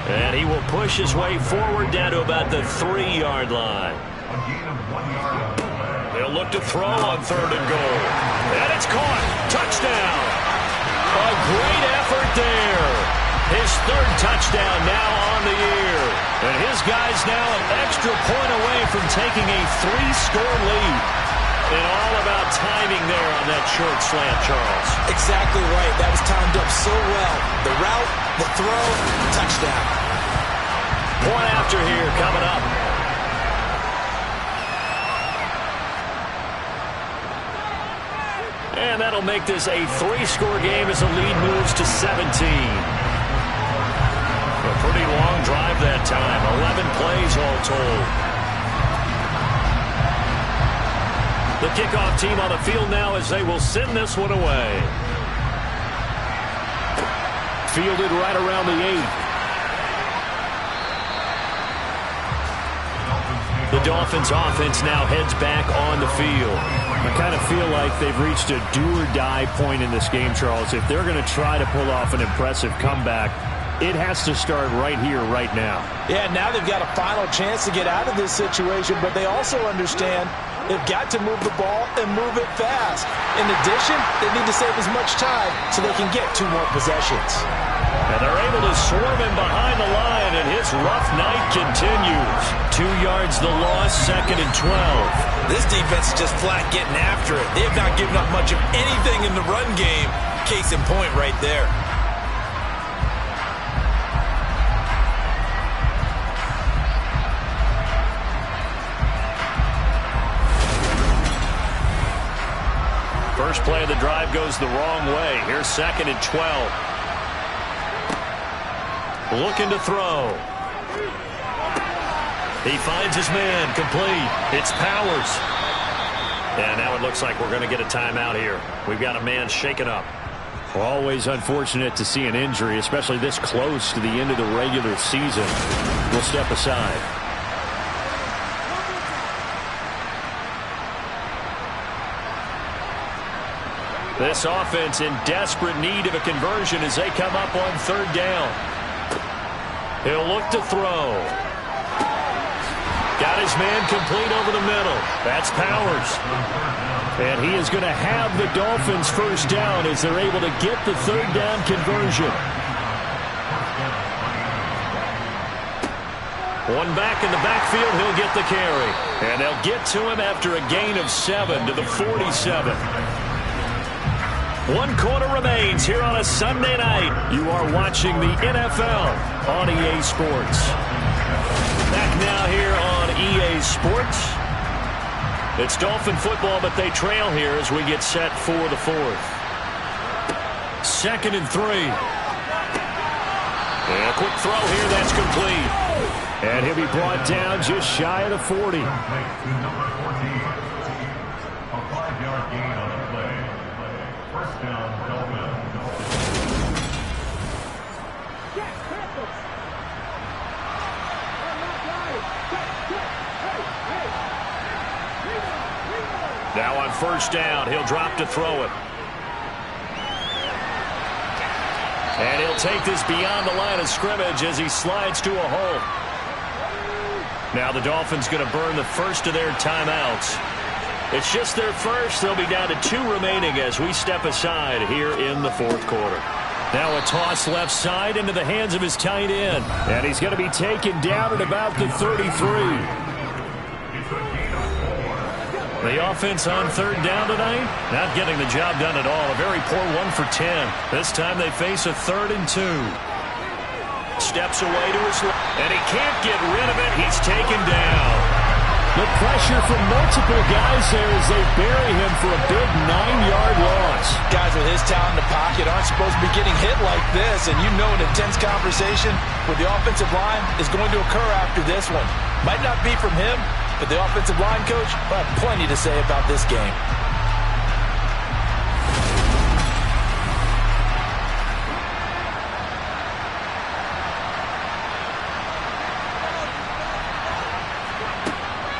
And he will push his way forward down to about the 3-yard line. They'll look to throw on 3rd and goal. And it's caught. Touchdown. A great effort there. His 3rd touchdown now on the year. And his guy's now an extra point away from taking a 3-score lead. And all about timing there on that short slant, Charles. Exactly right. That was timed up so well. The route, the throw, touchdown. Point after here coming up. And that'll make this a 3-score game as the lead moves to 17. A pretty long drive that time. 11 plays all told. The kickoff team on the field now as they will send this one away. Fielded right around the 8. The Dolphins offense now heads back on the field. I kind of feel like they've reached a do-or-die point in this game, Charles. If they're going to try to pull off an impressive comeback, it has to start right here, right now. Yeah, now they've got a final chance to get out of this situation, but they also understand they've got to move the ball and move it fast. In addition, they need to save as much time so they can get 2 more possessions. And they're able to swarm him behind the line, and his rough night continues. 2 yards the loss, 2nd and 12. This defense is just flat getting after it. They have not given up much of anything in the run game. Case in point right there. First play of the drive goes the wrong way. Here's 2nd and 12. Looking to throw. He finds his man, complete. It's Powers. And now it looks like we're going to get a timeout here. We've got a man shaken up. Always unfortunate to see an injury, especially this close to the end of the regular season. We'll step aside. This offense in desperate need of a conversion as they come up on 3rd down. He'll look to throw. Got his man complete over the middle. That's Powers. And he is going to have the Dolphins first down as they're able to get the third down conversion. One back in the backfield, he'll get the carry. And they'll get to him after a gain of 7 to the 47. 1 quarter remains here on a Sunday night. You are watching the NFL on EA Sports. Back now here on EA Sports. It's Dolphin football, but they trail here as we get set for the 4th. 2nd and 3. And a quick throw here, that's complete. And he'll be brought down just shy of the 40. A 5-yard gain on the play. First down, Dolphins. Now on first down, he'll drop to throw it. And he'll take this beyond the line of scrimmage as he slides to a hole. Now the Dolphins going to burn the first of their timeouts. It's just their first. They'll be down to 2 remaining as we step aside here in the 4th quarter. Now a toss left side into the hands of his tight end. And he's going to be taken down at about the 33. The offense on 3rd down tonight, not getting the job done at all. A very poor 1 for 10. This time they face a 3rd and 2. Steps away to his left, and he can't get rid of it. He's taken down. The pressure from multiple guys there as they bury him for a big 9-yard loss. Guys with his talent in the pocket aren't supposed to be getting hit like this, and you know an intense conversation with the offensive line is going to occur after this one. Might not be from him, but the offensive line coach will have plenty to say about this game.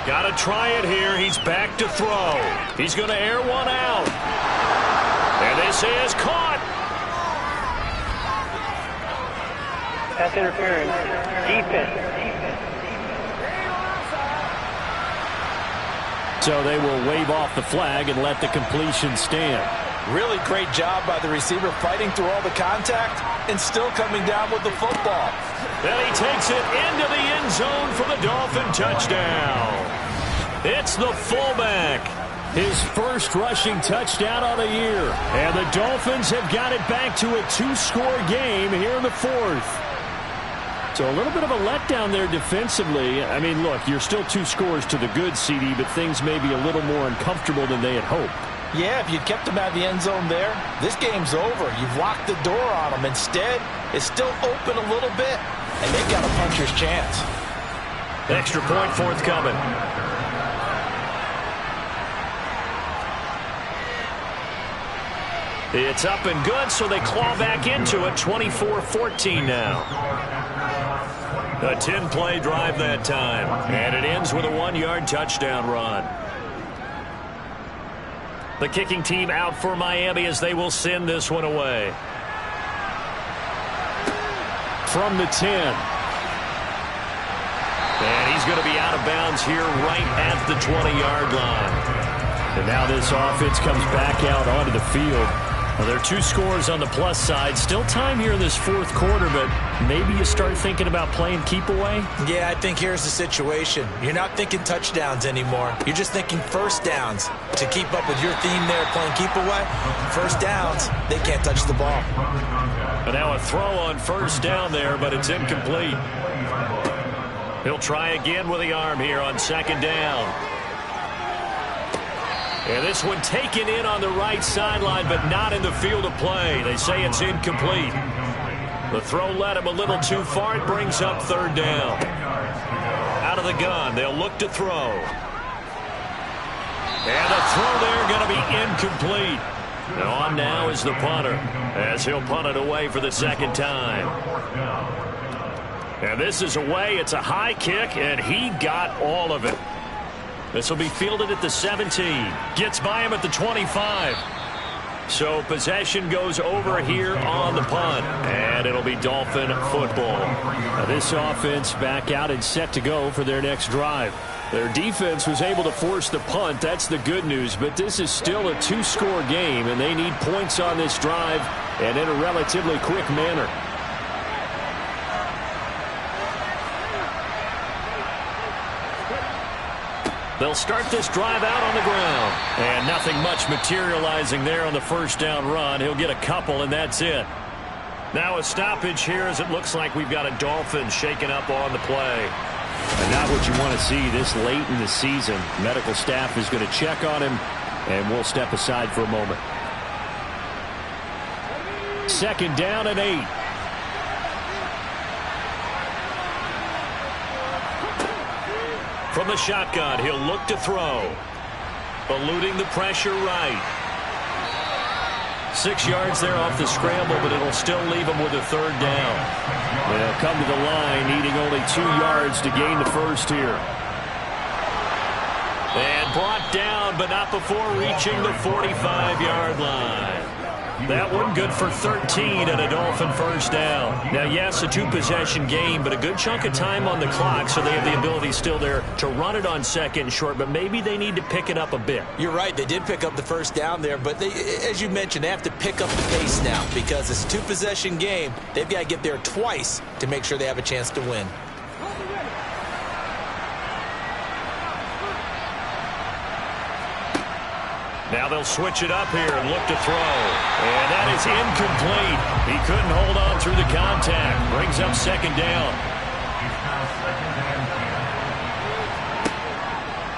Got to try it here. He's back to throw. He's going to air one out. And this is caught. Pass interference. Defense. So they will wave off the flag and let the completion stand. Really great job by the receiver fighting through all the contact and still coming down with the football. Then he takes it into the end zone for the Dolphin touchdown. It's the fullback. His first rushing touchdown on the year. And the Dolphins have got it back to a 2-score game here in the 4th. So a little bit of a letdown there defensively. I mean, look, you're still 2 scores to the good, CD, but things may be a little more uncomfortable than they had hoped. Yeah, if you'd kept them out of the end zone there, this game's over. You've locked the door on them. Instead, it's still open a little bit, and they've got a puncher's chance. Extra point forthcoming. It's up and good, so they claw back into it. 24-14 now. A 10-play drive that time. And it ends with a 1-yard touchdown run. The kicking team out for Miami as they will send this one away. From the 10. And he's going to be out of bounds here right at the 20-yard line. And now this offense comes back out onto the field. Well, there are 2 scores on the plus side. Still time here in this 4th quarter, but maybe you start thinking about playing keep away? Yeah, I think here's the situation. You're not thinking touchdowns anymore. You're just thinking first downs. To keep up with your theme there, playing keep away, first downs, they can't touch the ball. And now a throw on first down there, but it's incomplete. He'll try again with the arm here on 2nd down. And this one taken in on the right sideline, but not in the field of play. They say it's incomplete. The throw led him a little too far. It brings up 3rd down. Out of the gun, they'll look to throw. And the throw there going to be incomplete. And on now is the punter, as he'll punt it away for the 2nd time. And this is away. It's a high kick, and he got all of it. This will be fielded at the 17. Gets by him at the 25. So possession goes over here on the punt, and it'll be Dolphin football. Now this offense back out and set to go for their next drive. Their defense was able to force the punt. That's the good news, but this is still a two-score game, and they need points on this drive and in a relatively quick manner. They'll start this drive out on the ground. And nothing much materializing there on the first down run. He'll get a couple, and that's it. Now a stoppage here as it looks like we've got a Dolphin shaken up on the play. And not what you want to see this late in the season. Medical staff is going to check on him, and we'll step aside for a moment. 2nd down and 8. From the shotgun, he'll look to throw. Eluding the pressure right. 6 yards there off the scramble, but it'll still leave him with a 3rd down. They'll come to the line, needing only 2 yards to gain the first here. And brought down, but not before reaching the 45-yard line. That one good for 13 and a Dolphin first down. Now, yes, a two-possession game, but a good chunk of time on the clock, so they have the ability still there to run it on 2nd and short, but maybe they need to pick it up a bit. You're right. They did pick up the first down there, but they, as you mentioned, they have to pick up the pace now because it's a two-possession game. They've got to get there twice to make sure they have a chance to win. Now they'll switch it up here and look to throw. And that is incomplete. He couldn't hold on through the contact. Brings up 2nd down.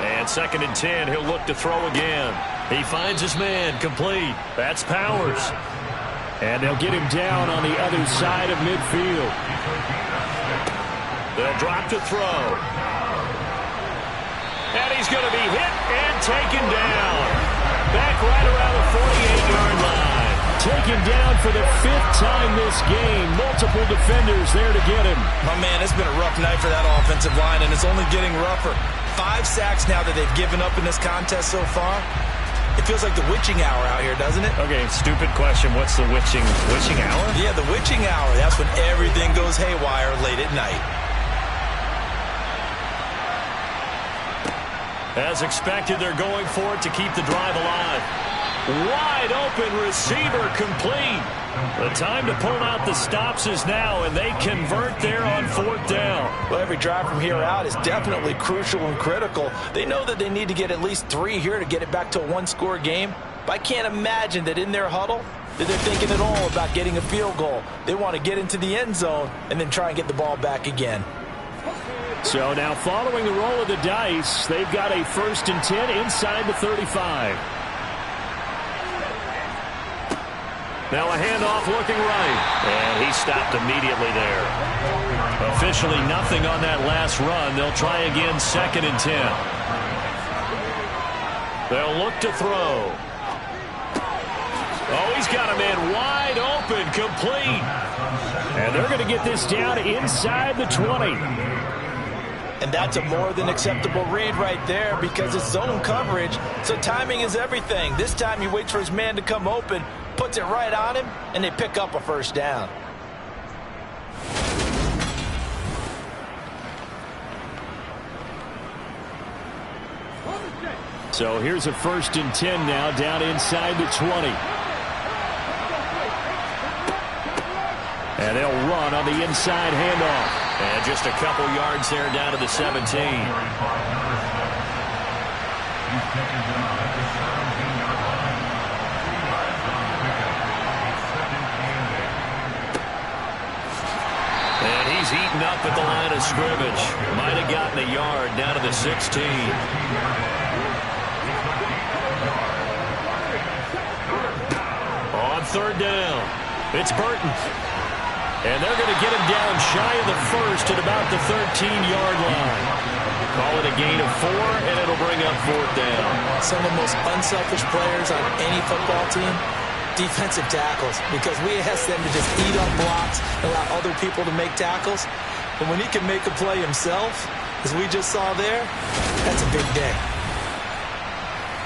And 2nd and 10. He'll look to throw again. He finds his man complete. That's Powers. And they'll get him down on the other side of midfield. They'll drop to throw. And he's going to be hit and taken down. Back right around the 48-yard line. Taken down for the 5th time this game. Multiple defenders there to get him. Oh, man, it's been a rough night for that offensive line, and it's only getting rougher. 5 sacks now that they've given up in this contest so far. It feels like the witching hour out here, doesn't it? Okay, stupid question. What's the witching hour? Yeah, the witching hour. That's when everything goes haywire late at night. As expected, they're going for it to keep the drive alive. Wide open receiver complete. The time to pull out the stops is now, and they convert there on 4th down. Well, every drive from here out is definitely crucial and critical. They know that they need to get at least 3 here to get it back to a one-score game. But I can't imagine that in their huddle that they're thinking at all about getting a field goal. They want to get into the end zone and then try and get the ball back again. So now following the roll of the dice, they've got a 1st and 10 inside the 35. Now a handoff looking right. And he stopped immediately there. Officially nothing on that last run. They'll try again 2nd and 10. They'll look to throw. Oh, he's got a man wide open, complete. And they're going to get this down inside the 20. And that's a more than acceptable read right there because it's zone coverage, so timing is everything. This time he waits for his man to come open, puts it right on him, and they pick up a first down. So here's a 1st and 10 now down inside the 20. And they'll run on the inside handoff. And just a couple yards there down to the 17. And he's eaten up at the line of scrimmage. Might have gotten a yard down to the 16. On 3rd down, it's Burton. And they're going to get him down shy of the 1st at about the 13-yard line. Call it a gain of 4, and it'll bring up 4th down. Some of the most unselfish players on any football team, defensive tackles, because we ask them to just eat up blocks, allow other people to make tackles. But when he can make a play himself, as we just saw there, that's a big day.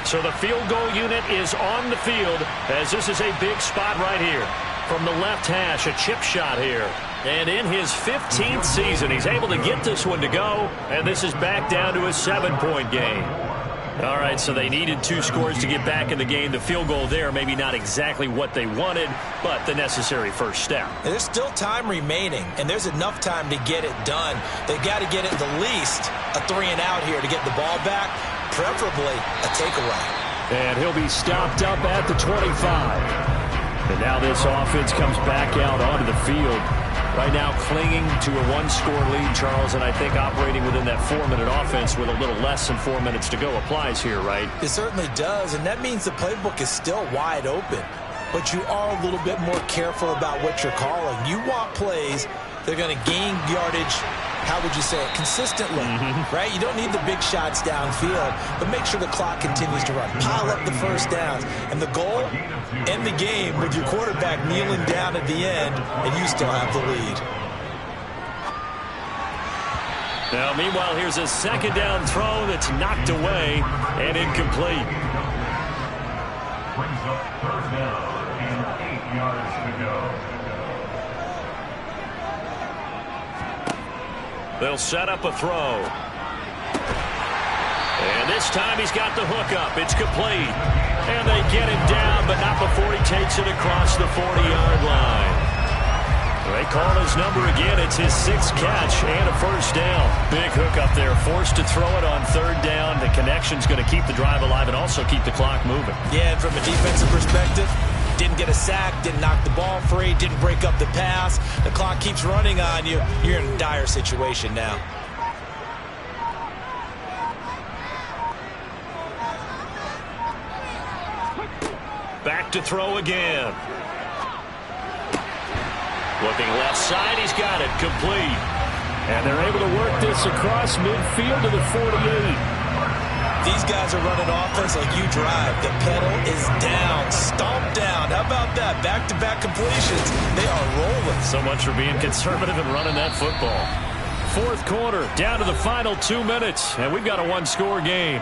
So the field goal unit is on the field as this is a big spot right here. From the left hash, a chip shot here. And in his 15th season, he's able to get this one to go. And this is back down to a 7-point game. All right, so they needed 2 scores to get back in the game. The field goal there, maybe not exactly what they wanted, but the necessary first step. And there's still time remaining, and there's enough time to get it done. They've got to get it the least a 3-and-out here to get the ball back, preferably a takeaway. And he'll be stopped up at the 25. And now this offense comes back out onto the field. Right now clinging to a 1-score lead, Charles, and I think operating within that 4-minute offense with a little less than 4 minutes to go applies here, right? It certainly does, and that means the playbook is still wide open. But you are a little bit more careful about what you're calling. You want plays that are going to gain yardage, how would you say it, consistently, right? You don't need the big shots downfield, but make sure the clock continues to run. Pile up the first downs. And the goal, end the game with your quarterback kneeling down at the end, and you still have the lead. Now, meanwhile, here's a second down throw that's knocked away and incomplete. Brings up 3rd down and 8 yards to go. They'll set up a throw. And this time he's got the hook up. It's complete. And they get him down, but not before he takes it across the 40-yard line. They call his number again. It's his 6th catch and a first down. Big hook up there. Forced to throw it on 3rd down. The connection's going to keep the drive alive and also keep the clock moving. Yeah, and from a defensive perspective, didn't get a sack, didn't knock the ball free, didn't break up the pass. The clock keeps running on you. You're in a dire situation now. Back to throw again. Looking left side, he's got it, complete. And they're able to work this across midfield to the 48. These guys are running offense like you drive. The pedal is down, stomped down. How about that? Back-to-back completions. They are rolling. So much for being conservative and running that football. 4th quarter, down to the final 2 minutes, and we've got a 1-score game.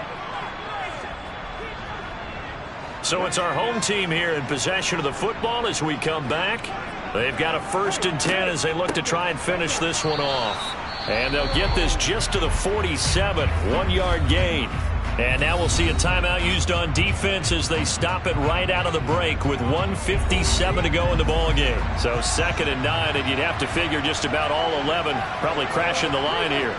So it's our home team here in possession of the football as we come back. They've got a 1st and 10 as they look to try and finish this one off. And they'll get this just to the 47, 1-yard gain. And now we'll see a timeout used on defense as they stop it right out of the break with 1:57 to go in the ball game. So 2nd and 9, and you'd have to figure just about all 11 probably crashing the line here.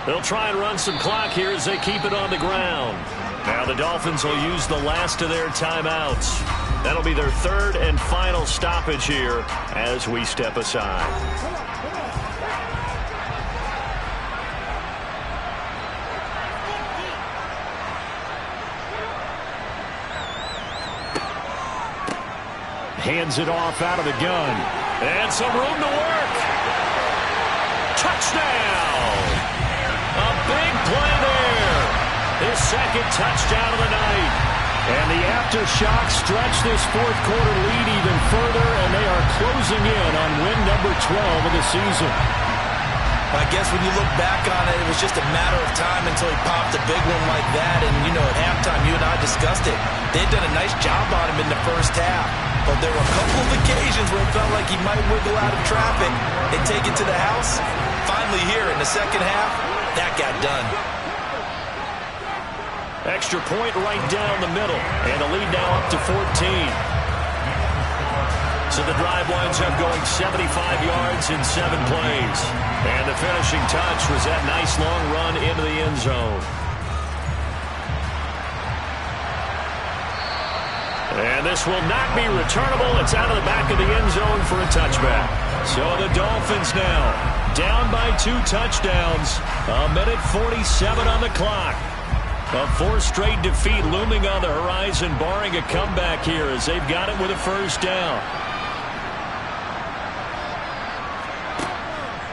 They'll try and run some clock here as they keep it on the ground. Now the Dolphins will use the last of their timeouts. That'll be their 3rd and final stoppage here as we step aside. Hands it off out of the gun. And some room to work. Touchdown! A big play there. His 2nd touchdown of the night. And the Aftershocks stretch this 4th quarter lead even further, and they are closing in on win number 12 of the season. I guess when you look back on it, it was just a matter of time until he popped a big one like that. And, you know, at halftime, you and I discussed it. They'd done a nice job on him in the first half. But there were a couple of occasions where it felt like he might wiggle out of traffic and take it to the house. Finally here in the 2nd half, that got done. Extra point right down the middle. And the lead now up to 14. So the drive winds up going 75 yards in 7 plays. And the finishing touch was that nice long run into the end zone. And this will not be returnable. It's out of the back of the end zone for a touchback. So the Dolphins now down by 2 touchdowns. 1:47 on the clock. A 4th straight defeat looming on the horizon, barring a comeback here as they've got it with a first down.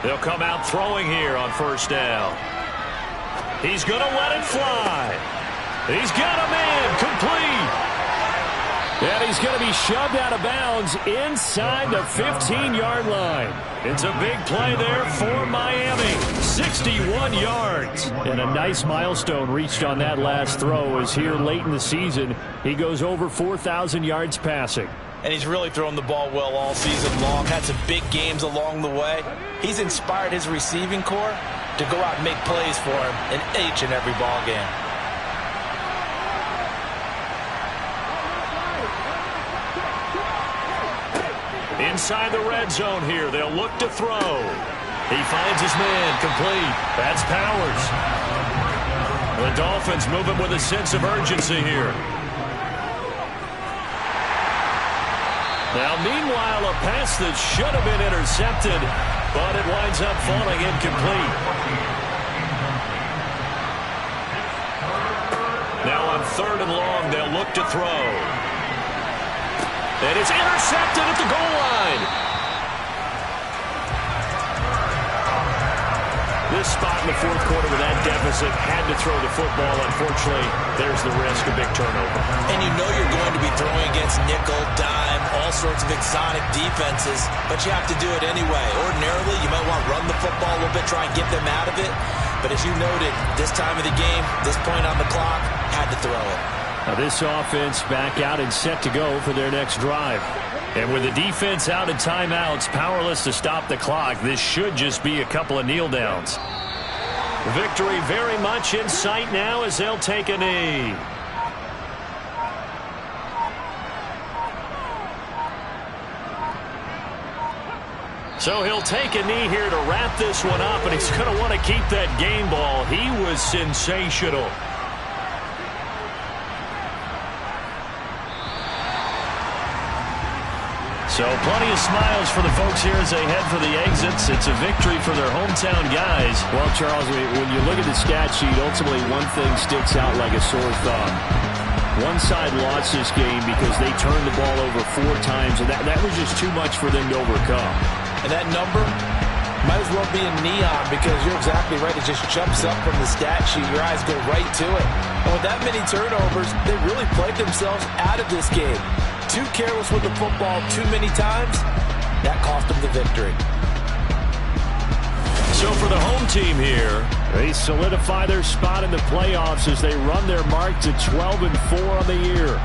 They'll come out throwing here on first down. He's going to let it fly. He's got a man complete. And he's going to be shoved out of bounds inside the 15-yard line. It's a big play there for Miami. 61 yards. And a nice milestone reached on that last throw as here late in the season, he goes over 4,000 yards passing. And he's really thrown the ball well all season long. Had some big games along the way. He's inspired his receiving corps to go out and make plays for him in each and every ball game. Inside the red zone here, they'll look to throw. He finds his man, complete. That's Powers. The Dolphins moving with a sense of urgency here. Now, meanwhile, a pass that should have been intercepted, but it winds up falling incomplete. Now on 3rd and long, they'll look to throw. And it's intercepted at the goal line. This spot in the 4th quarter with that deficit had to throw the football. Unfortunately, there's the risk of big turnover. And you know you're going to be throwing against nickel, dime, all sorts of exotic defenses, but you have to do it anyway. Ordinarily, you might want to run the football a little bit, try and get them out of it. But as you noted, this time of the game, this point on the clock, had to throw it. Now this offense back out and set to go for their next drive. And with the defense out of timeouts, powerless to stop the clock, this should just be a couple of kneel downs. Victory very much in sight now as they'll take a knee. So he'll take a knee here to wrap this one up, and he's going to want to keep that game ball. He was sensational. So plenty of smiles for the folks here as they head for the exits. It's a victory for their hometown guys. Well, Charles, when you look at the stat sheet, ultimately one thing sticks out like a sore thumb. One side lost this game because they turned the ball over 4 times, and that was just too much for them to overcome. And that number might as well be in neon because you're exactly right. It just jumps up from the stat sheet. Your eyes go right to it. And with that many turnovers, they really played themselves out of this game. Too careless with the football too many times. That cost them the victory. So for the home team here, they solidify their spot in the playoffs as they run their mark to 12-4 on the year.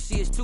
she is too